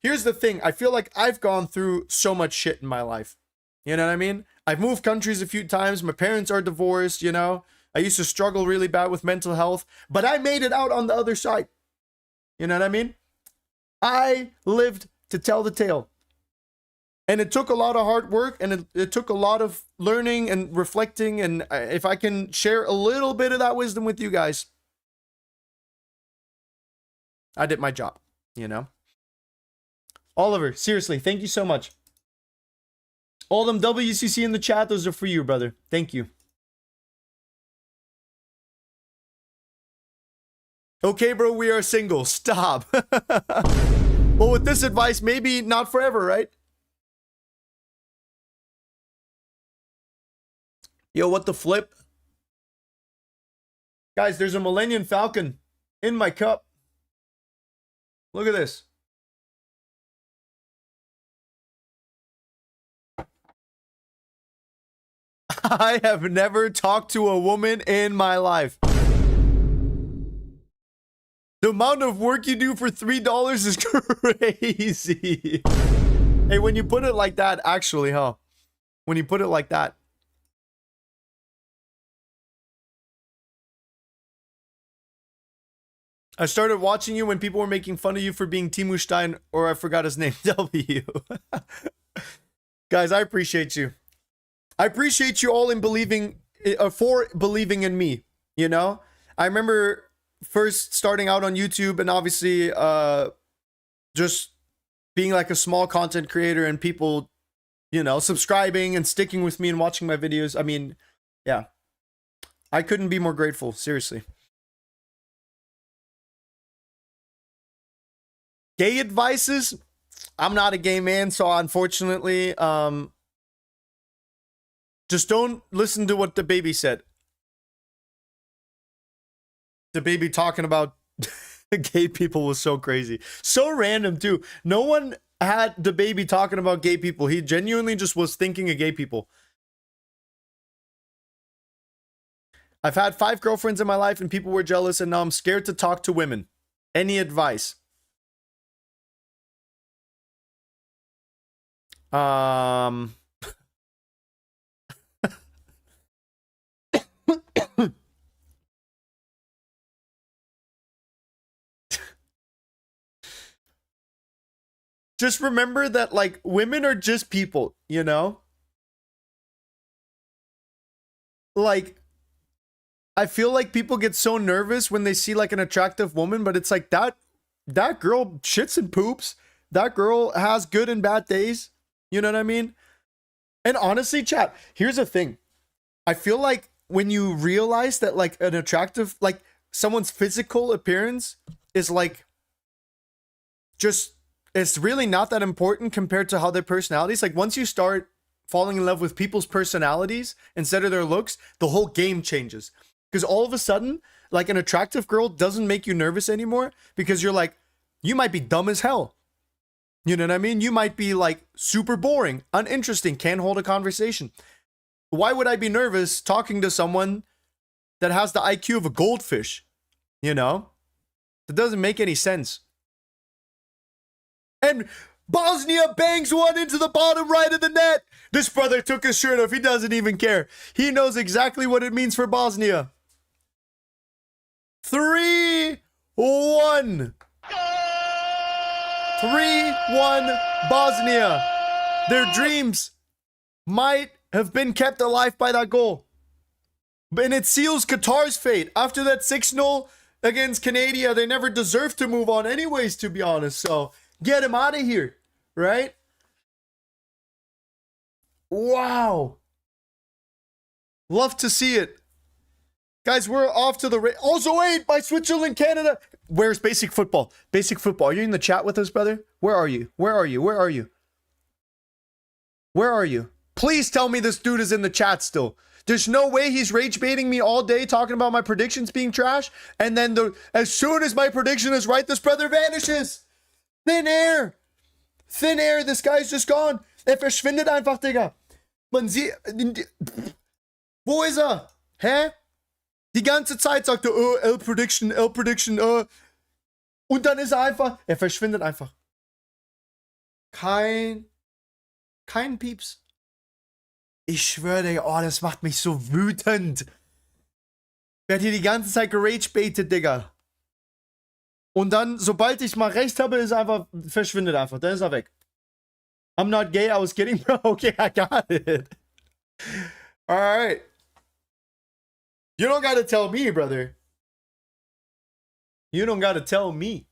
here's the thing, I feel like I've gone through so much shit in my life. You know what I mean? I've moved countries a few times, my parents are divorced, you know? I used to struggle really bad with mental health, but I made it out on the other side. You know what I mean? I lived to tell the tale. And it took a lot of hard work and it took a lot of learning and reflecting. And if I can share a little bit of that wisdom with you guys, I did my job, you know? Oliver, seriously, thank you so much. All them WCC in the chat, those are for you, brother. Thank you. Okay, bro, we are single. Stop. Well, with this advice, maybe not forever, right? Yo, what the flip? Guys, there's a Millennium Falcon in my cup. Look at this. I have never talked to a woman in my life. The amount of work you do for $3 is crazy. Hey, when you put it like that, actually, huh? When you put it like that. I started watching you when people were making fun of you for being Timu Stein, or I forgot his name, W. Guys, I appreciate you. I appreciate you all in for believing in me, you know? I remember first starting out on YouTube and obviously just being like a small content creator and people, you know, subscribing and sticking with me and watching my videos. I mean, yeah. I couldn't be more grateful, seriously. Gay advices? I'm not a gay man, so unfortunately, just don't listen to what the baby said. The baby talking about gay people was so crazy. So random, too. No one had the baby talking about gay people. He genuinely just was thinking of gay people. I've had 5 girlfriends in my life and people were jealous and now I'm scared to talk to women. Any advice? just remember that, like, women are just people, you know? Like, I feel like people get so nervous when they see like an attractive woman, but it's like that girl shits and poops. That girl has good and bad days. You know what I mean? And honestly, chat, here's the thing. I feel like when you realize that like an attractive, like someone's physical appearance is like just, it's really not that important compared to how their personalities, like once you start falling in love with people's personalities instead of their looks, the whole game changes. Because all of a sudden, like an attractive girl doesn't make you nervous anymore because you're like, you might be dumb as hell. You know what I mean? You might be like super boring, uninteresting, can't hold a conversation. Why would I be nervous talking to someone that has the IQ of a goldfish? You know? That doesn't make any sense. And Bosnia bangs one into the bottom right of the net. This brother took his shirt off. He doesn't even care. He knows exactly what it means for Bosnia. 3-1. 3-1 Bosnia. Their dreams might have been kept alive by that goal. And it seals Qatar's fate. After that 6-0 against Canada, they never deserved to move on anyways, to be honest. So get him out of here, right? Wow. Love to see it. Guys, we're off to the race. Also, wait, by Switzerland, Canada. Where's Basic Football? Basic Football. Are you in the chat with us, brother? Where are you? Where are you? Where are you? Where are you? Please tell me this dude is in the chat still. There's no way he's rage baiting me all day talking about my predictions being trash. And then as soon as my prediction is right, this brother vanishes. Thin air. Thin air. This guy's just gone. Er verschwindet einfach, Digga. Man sieht... Wo ist er? Hä? Die ganze Zeit sagt er, oh, L-Prediction, und dann ist er einfach, er verschwindet einfach. Kein Pieps. Ich schwöre dir, oh, das macht mich so wütend. Werd hier die ganze Zeit gerage-baitet, Digga. Und dann, sobald ich mal recht habe, ist er einfach, verschwindet einfach, dann ist er weg. I'm not gay, I was kidding, bro. Okay, I got it. Alright. You don't gotta tell me, brother. You don't gotta tell me.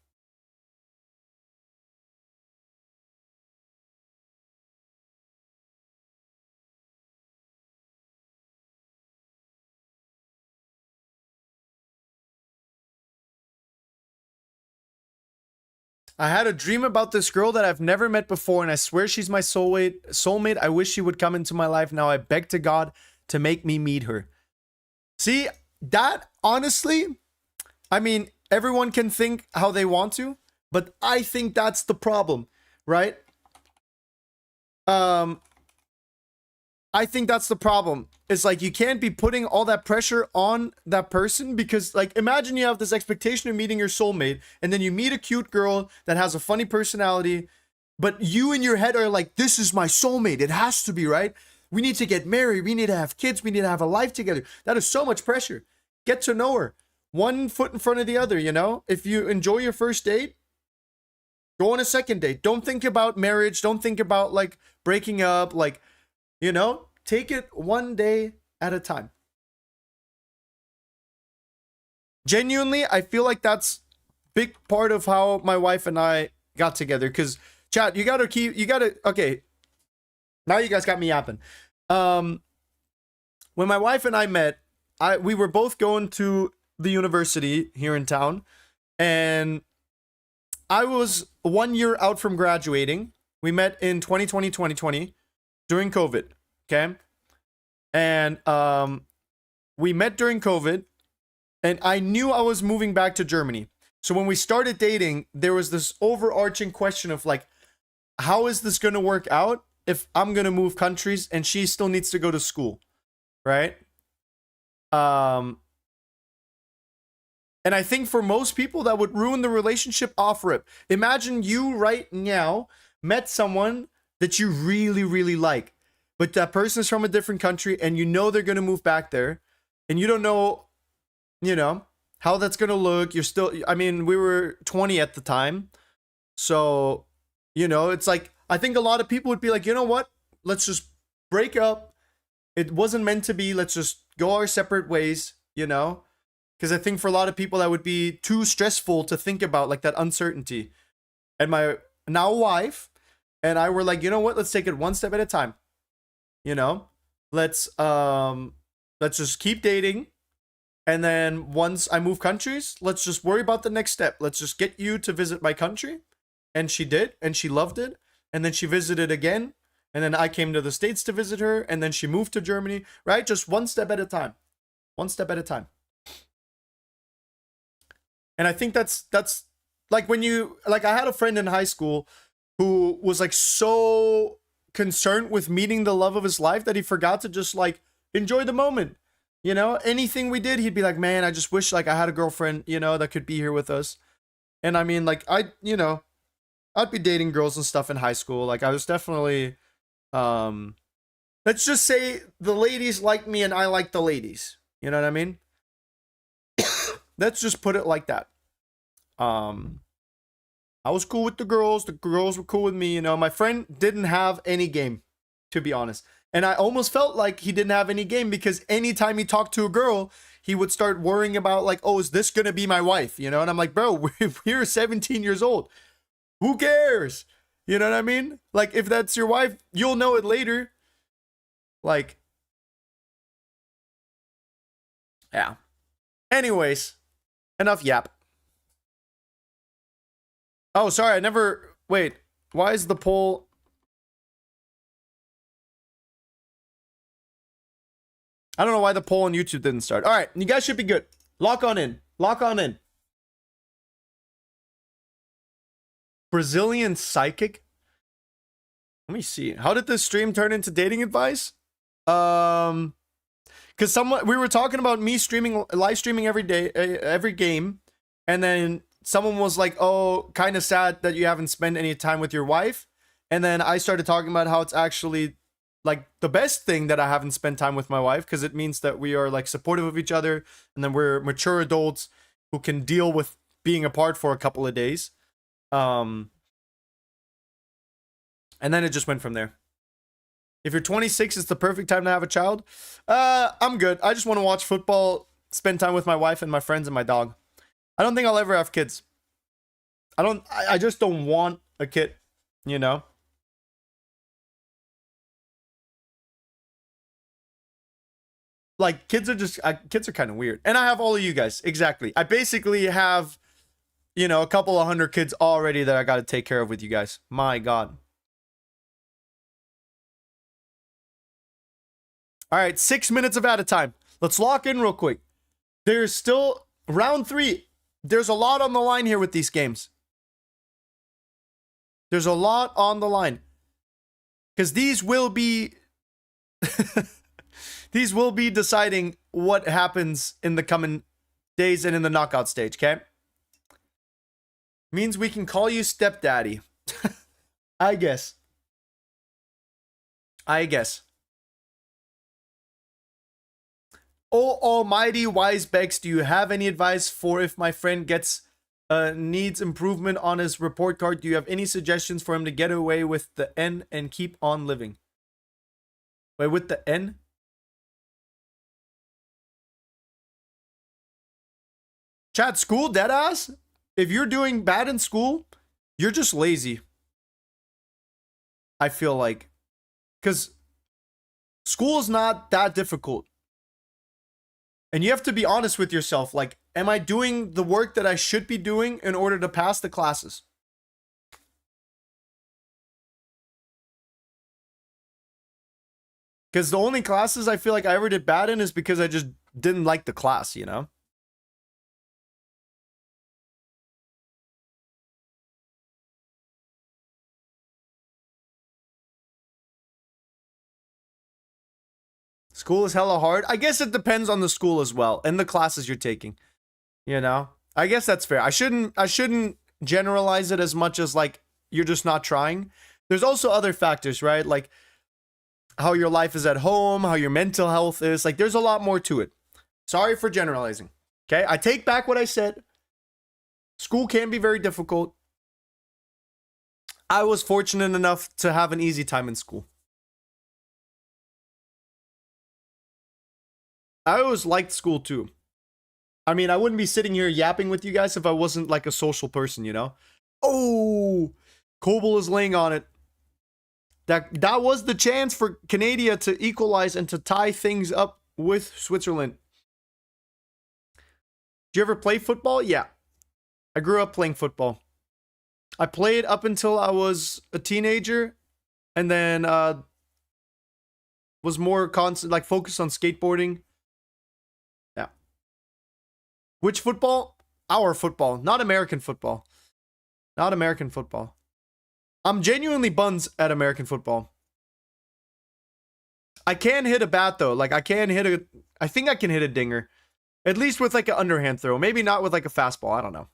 I had a dream about this girl that I've never met before, and I swear she's my soulmate. I wish she would come into my life. Now I beg to God to make me meet her. See, that, honestly, I mean, everyone can think how they want to, but I think that's the problem, right? I think that's the problem. It's like, you can't be putting all that pressure on that person because, like, imagine you have this expectation of meeting your soulmate, and then you meet a cute girl that has a funny personality, but you in your head are like, this is my soulmate. It has to be, right? We need to get married. We need to have kids. We need to have a life together. That is so much pressure. Get to know her. One foot in front of the other, you know? If you enjoy your first date, go on a second date. Don't think about marriage. Don't think about, like, breaking up. Like, you know? Take it one day at a time. Genuinely, I feel like that's a big part of how my wife and I got together. Because, chat, okay. Now you guys got me yapping. When my wife and I met, we were both going to the university here in town, and I was 1 year out from graduating. We met in 2020 during COVID, okay? And we met during COVID, and I knew I was moving back to Germany. So when we started dating, there was this overarching question of like, how is this going to work out if I'm going to move countries and she still needs to go to school, right? And I think for most people that would ruin the relationship off rip. Imagine you right now met someone that you really, really like, but that person is from a different country and you know they're going to move back there and you don't know, you know, how that's going to look. You're still, I mean, we were 20 at the time. So You know, it's like, I think a lot of people would be like, you know what? Let's just break up. It wasn't meant to be. Let's just go our separate ways, you know? Because I think for a lot of people, that would be too stressful to think about, like that uncertainty. And my now wife and I were like, you know what? Let's take it one step at a time. You know? Let's just keep dating. And then once I move countries, let's just worry about the next step. Let's just get you to visit my country. And she did, and she loved it. And then she visited again. And then I came to the States to visit her. And then she moved to Germany, right? Just one step at a time. One step at a time. And I think that's like when you, like I had a friend in high school who was like so concerned with meeting the love of his life that he forgot to just like enjoy the moment. You know, anything we did, he'd be like, man, I just wish like I had a girlfriend, you know, that could be here with us. And I mean, like I'd be dating girls and stuff in high school. Like I was definitely, let's just say the ladies like me and I like the ladies. You know what I mean? Let's just put it like that. I was cool with the girls were cool with me, you know. My friend didn't have any game, to be honest. And I almost felt like he didn't have any game because anytime he talked to a girl, he would start worrying about like, oh, is this going to be my wife? You know, and I'm like, bro, we're 17 years old. Who cares? You know what I mean? Like, if that's your wife, you'll know it later. Like, yeah. Anyways, enough yap. Oh, sorry, wait, why is the poll? I don't know why the poll on YouTube didn't start. All right, you guys should be good. Lock on in. Lock on in. Brazilian psychic? Let me see. How did this stream turn into dating advice? Because we were talking about me live streaming every day, every game. And then someone was like, oh, kind of sad that you haven't spent any time with your wife. And then I started talking about how it's actually like the best thing that I haven't spent time with my wife, because it means that we are like supportive of each other, and then we're mature adults who can deal with being apart for a couple of days. And then it just went from there. If you're 26, it's the perfect time to have a child. I'm good. I just want to watch football, spend time with my wife and my friends and my dog. I don't think I'll ever have kids. I just don't want a kid, you know? Like, kids are kind of weird. And I have all of you guys. Exactly. I basically have, you know, a couple of 100 kids already that I got to take care of with you guys. My God. All right, 6 minutes of added time. Let's lock in real quick. There's still round 3. There's a lot on the line here with these games. There's a lot on the line. Because these will be... these will be deciding what happens in the coming days and in the knockout stage, okay? Means we can call you stepdaddy. I guess. Oh, almighty wise Bex, do you have any advice for if my friend needs improvement on his report card? Do you have any suggestions for him to get away with the N and keep on living? Wait, with the N? Chat, school, deadass? If you're doing bad in school, you're just lazy. I feel like. Because school is not that difficult. And you have to be honest with yourself. Like, am I doing the work that I should be doing in order to pass the classes? Because the only classes I feel like I ever did bad in is because I just didn't like the class, you know? School is hella hard. I guess it depends on the school as well and the classes you're taking. You know? I guess that's fair. I shouldn't generalize it as much as like you're just not trying. There's also other factors, right? Like how your life is at home, how your mental health is. Like there's a lot more to it. Sorry for generalizing. Okay? I take back what I said. School can be very difficult. I was fortunate enough to have an easy time in school. I always liked school too. I mean, I wouldn't be sitting here yapping with you guys if I wasn't like a social person, you know? Oh, Kobel is laying on it. That was the chance for Canada to equalize and to tie things up with Switzerland. Did you ever play football? Yeah. I grew up playing football. I played up until I was a teenager, and then was more like focused on skateboarding. Yeah. Which football? Our football, not American football. Not American football. I'm genuinely buns at American football. I can hit a bat though. Like I think I can hit a dinger. At least with like an underhand throw. Maybe not with like a fastball. I don't know.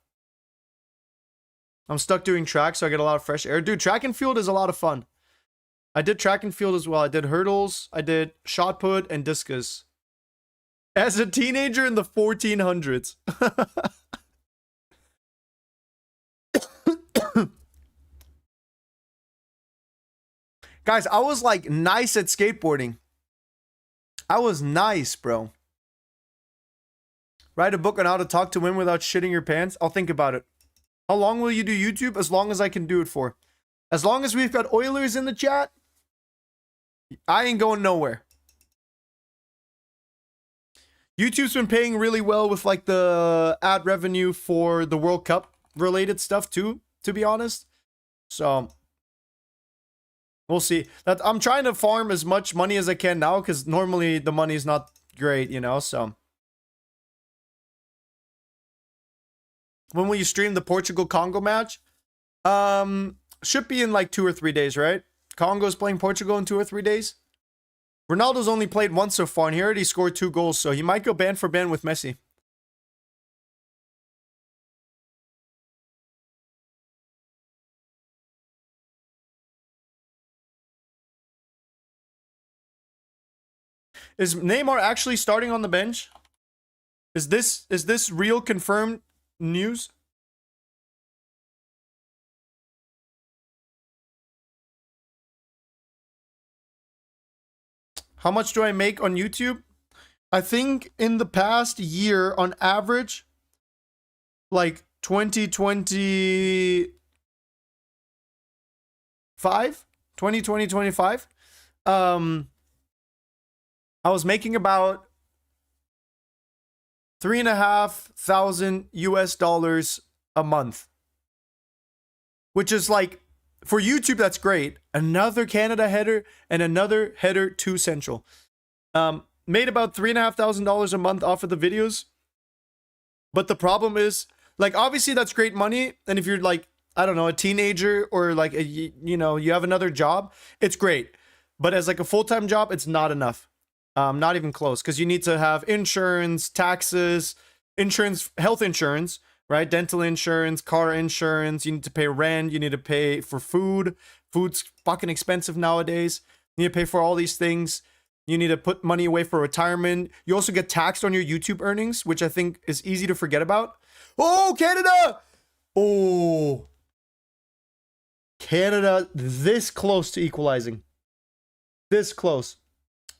I'm stuck doing track, so I get a lot of fresh air. Dude, track and field is a lot of fun. I did track and field as well. I did hurdles. I did shot put and discus. As a teenager in the 1400s. Guys, I was like nice at skateboarding. I was nice, bro. Write a book on how to talk to women without shitting your pants. I'll think about it. How long will you do YouTube? As long as I can do it for. As long as we've got Oilers in the chat, I ain't going nowhere. YouTube's been paying really well with like the ad revenue for the World Cup related stuff too, to be honest. So we'll see. That I'm trying to farm as much money as I can now because normally the money is not great, you know. So when will you stream the Portugal-Congo match? Should be in like 2 or 3 days, right? Congo's playing Portugal in 2 or 3 days. Ronaldo's only played once so far, and he already scored 2 goals, so he might go band for band with Messi. Is Neymar actually starting on the bench? Is this real confirmed news? How much do I make on YouTube? I think in the past year, on average, like 2025, 2025, I was making about $3,500 a month, which is like, for YouTube, that's great. Another Canada header and another header to Central. Made about $3,500 a month off of the videos. But the problem is, like, obviously that's great money. And if you're like, I don't know, a teenager or like, you know, you have another job, it's great. But as like a full-time job, it's not enough. Not even close. Because you need to have insurance, taxes, insurance, health insurance, right? Dental insurance, car insurance. You need to pay rent. You need to pay for food. Food's fucking expensive nowadays. You need to pay for all these things. You need to put money away for retirement. You also get taxed on your YouTube earnings, which I think is easy to forget about. Oh, Canada! Oh. Canada this close to equalizing. This close.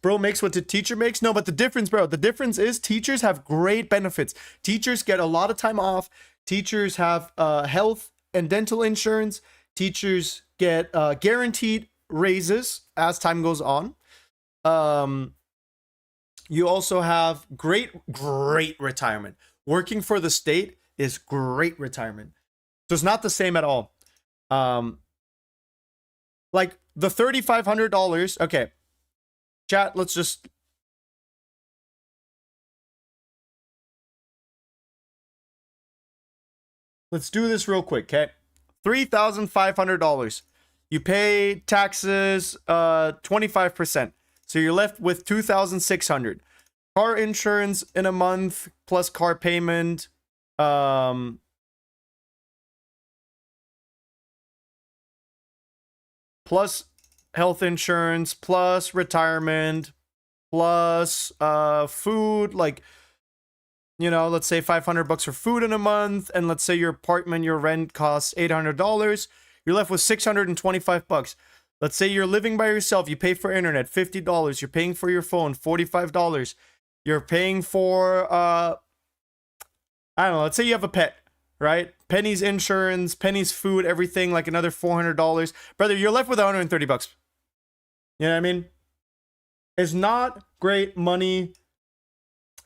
Bro makes what the teacher makes. No, but the difference, bro, the difference is teachers have great benefits. Teachers get a lot of time off. Teachers have health and dental insurance. Teachers get guaranteed raises as time goes on. You also have great retirement. Working for the state is great retirement. So it's not the same at all. Like the $3,500. Okay. Chat, let's do this real quick, okay? $3,500. You pay taxes 25%. So you're left with $2,600. Car insurance in a month plus car payment. Plus health insurance, plus retirement, plus food, like, you know, let's say $500 for food in a month, and let's say your apartment, your rent costs $800. You're left with $625. Let's say you're living by yourself. You pay for internet, $50. You're paying for your phone, $45. You're paying for, I don't know. Let's say you have a pet, right? Penny's insurance, Penny's food, everything, like another $400. Brother, you're left with $130. You know what I mean? It's not great money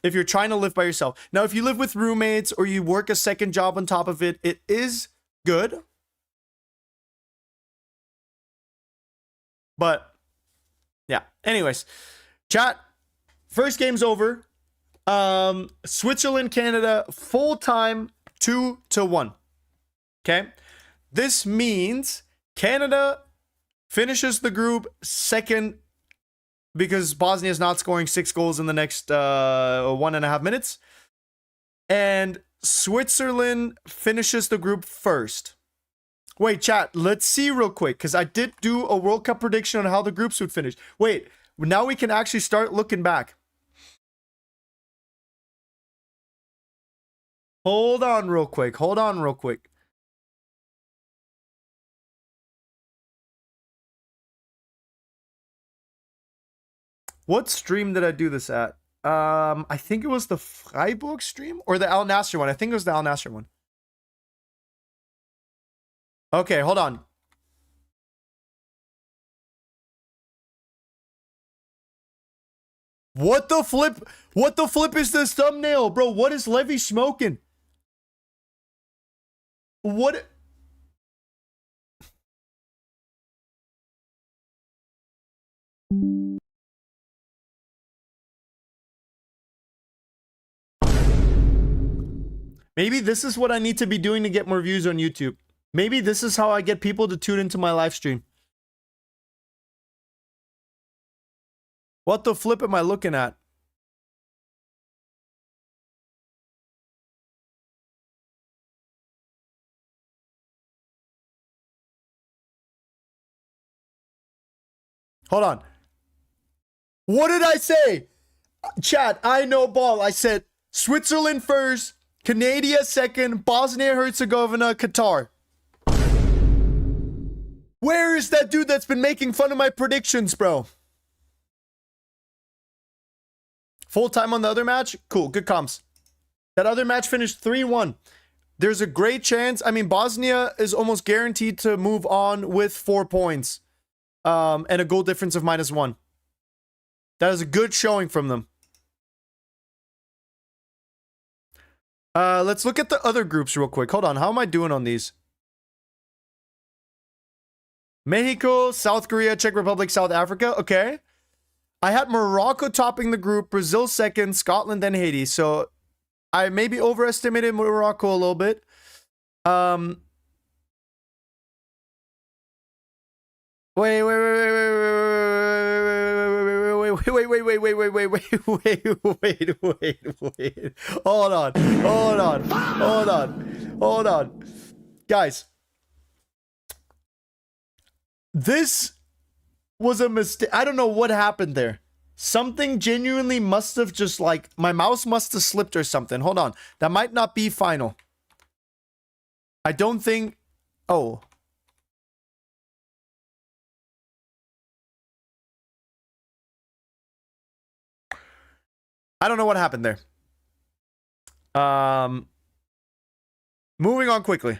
if you're trying to live by yourself. Now, if you live with roommates or you work a second job on top of it, it is good. But yeah, anyways, chat, first game's over. Switzerland, Canada, full time 2-1. Okay. This means Canada finishes the group second because Bosnia is not scoring 6 goals in the next 1.5 minutes. And Switzerland finishes the group first. Wait, chat, let's see real quick, because I did do a World Cup prediction on how the groups would finish. Wait, now we can actually start looking back. Hold on real quick. What stream did I do this at? I think it was the Freiburg stream or the Al Nassr one. I think it was the Al Nassr one. Okay, hold on. What the flip? What the flip is this thumbnail, bro? What is Levy smoking? What? Maybe this is what I need to be doing to get more views on YouTube. Maybe this is how I get people to tune into my live stream. What the flip am I looking at? Hold on. What did I say? Chat, I know ball. I said Switzerland first, Canada second, Bosnia-Herzegovina, Qatar. Where is that dude that's been making fun of my predictions, bro? Full time on the other match? Cool, good comms. That other match finished 3-1. There's a great chance. I mean, Bosnia is almost guaranteed to move on with 4 points. And a goal difference of -1. That is a good showing from them. Let's look at the other groups real quick. Hold on, how am I doing on these? Mexico, South Korea, Czech Republic, South Africa. Okay. I had Morocco topping the group, Brazil second, Scotland, then Haiti. So I maybe overestimated Morocco a little bit. Wait. Hold on. Guys. This was a mistake. I don't know what happened there. Something genuinely must have just like, my mouse must have slipped or something. Hold on. That might not be final. I don't think. Oh. I don't know what happened there. Moving on quickly.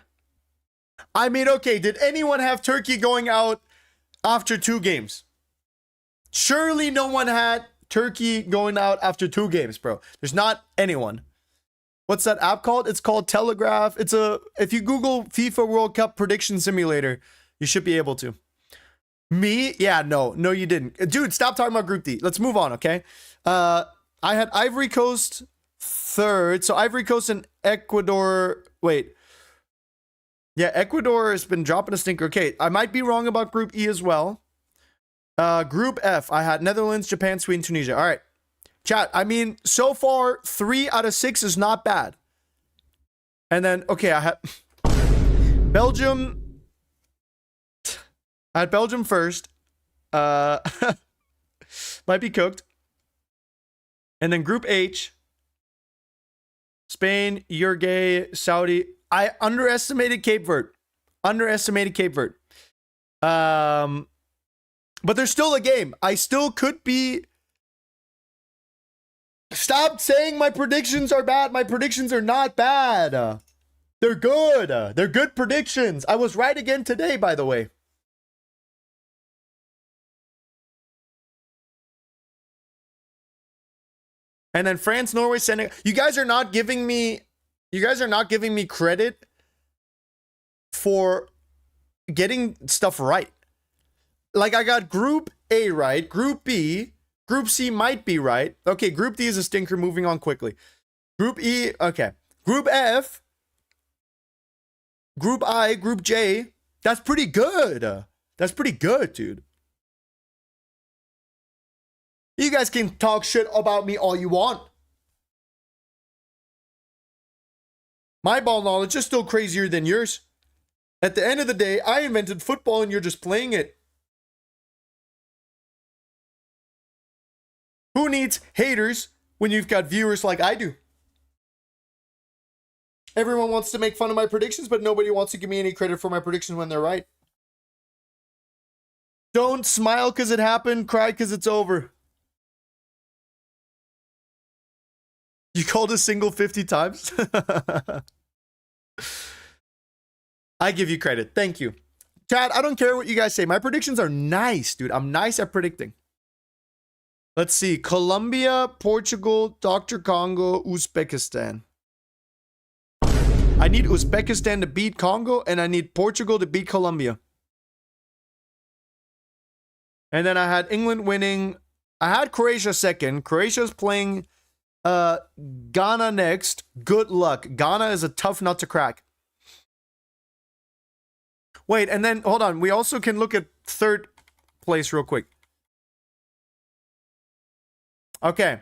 I mean, okay, did anyone have Turkey going out after 2 games? Surely no one had Turkey going out after 2 games, bro. There's not anyone. What's that app called? It's called Telegraph. If you Google FIFA World Cup prediction simulator, you should be able to. Me? Yeah, no, you didn't. Dude, stop talking about Group D. Let's move on, okay? I had Ivory Coast third. So Ivory Coast and Ecuador. Wait. Yeah, Ecuador has been dropping a stinker. Okay, I might be wrong about Group E as well. Group F, I had Netherlands, Japan, Sweden, Tunisia. All right. Chat, I mean, so far, 3 out of 6 is not bad. And then, okay, I had Belgium. I had Belgium first. Might be cooked. And then Group H. Spain, Uruguay, Saudi. I underestimated Cape Verde. Underestimated Cape Verde. But there's still a game. I still could be... Stop saying my predictions are bad. My predictions are not bad. They're good. They're good predictions. I was right again today, by the way. And then France, Norway, Senegal. You guys are not giving me credit for getting stuff right. Like, I got Group A right, Group B, Group C might be right. Okay, Group D is a stinker, moving on quickly. Group E, okay. Group F, Group I, Group J, that's pretty good. That's pretty good, dude. You guys can talk shit about me all you want. My ball knowledge is still crazier than yours. At the end of the day, I invented football and you're just playing it. Who needs haters when you've got viewers like I do? Everyone wants to make fun of my predictions, but nobody wants to give me any credit for my predictions when they're right. Don't smile because it happened, cry because it's over. You called a single 50 times? I give you credit. Thank you. Chad, I don't care what you guys say. My predictions are nice, dude. I'm nice at predicting. Let's see. Colombia, Portugal, Dr. Congo, Uzbekistan. I need Uzbekistan to beat Congo, and I need Portugal to beat Colombia. And then I had England winning. I had Croatia second. Croatia's playing Ghana next. Good luck. Ghana is a tough nut to crack. Wait, and then, hold on. We also can look at third place real quick. Okay.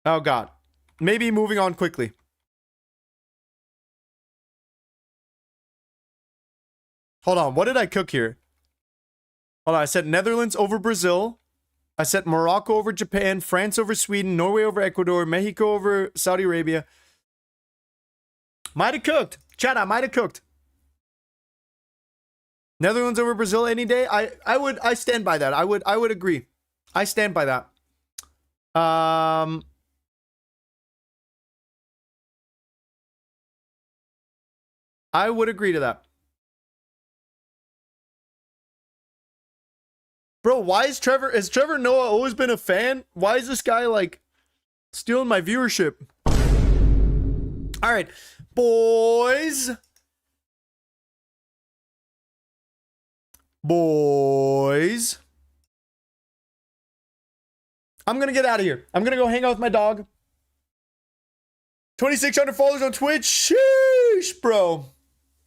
Oh, God. Maybe moving on quickly. Hold on. What did I cook here? Hold on. I said Netherlands over Brazil. I said Morocco over Japan. France over Sweden. Norway over Ecuador. Mexico over Saudi Arabia. Might have cooked. Chat, I might have cooked. Netherlands over Brazil any day. I stand by that. I would agree. I stand by that. I would agree to that. Bro, why is has Trevor Noah always been a fan? Why is this guy like stealing my viewership? All right, boys. Boys. I'm going to get out of here. I'm going to go hang out with my dog. 2,600 followers on Twitch. Sheesh, bro.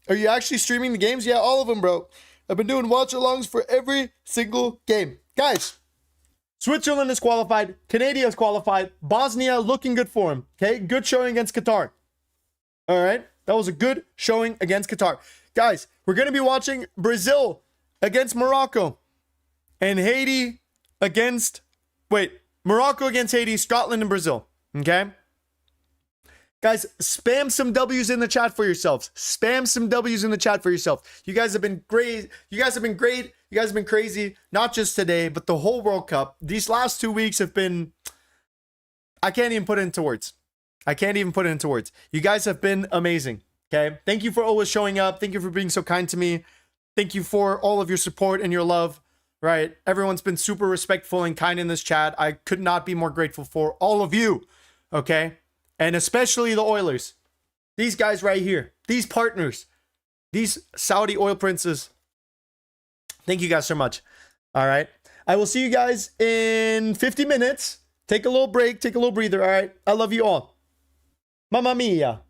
Are you actually streaming the games? Yeah, all of them, bro. I've been doing watch-alongs for every single game. Guys, Switzerland is qualified. Canada is qualified. Bosnia looking good for him. Okay, good showing against Qatar. All right, that was a good showing against Qatar. Guys, we're going to be watching Brazil against Morocco. And Haiti against... Wait, Morocco against Haiti, Scotland and Brazil. Okay? Guys, spam some W's in the chat for yourselves. Spam some W's in the chat for yourself. You guys have been great. You guys have been great. You guys have been crazy. Not just today, but the whole World Cup. These last 2 weeks have been... I can't even put it into words. I can't even put it into words. You guys have been amazing. Okay? Thank you for always showing up. Thank you for being so kind to me. Thank you for all of your support and your love. Right? Everyone's been super respectful and kind in this chat. I could not be more grateful for all of you. Okay? And especially the Oilers. These guys right here. These partners. These Saudi oil princes. Thank you guys so much. All right. I will see you guys in 50 minutes. Take a little break. Take a little breather. All right. I love you all. Mamma mia.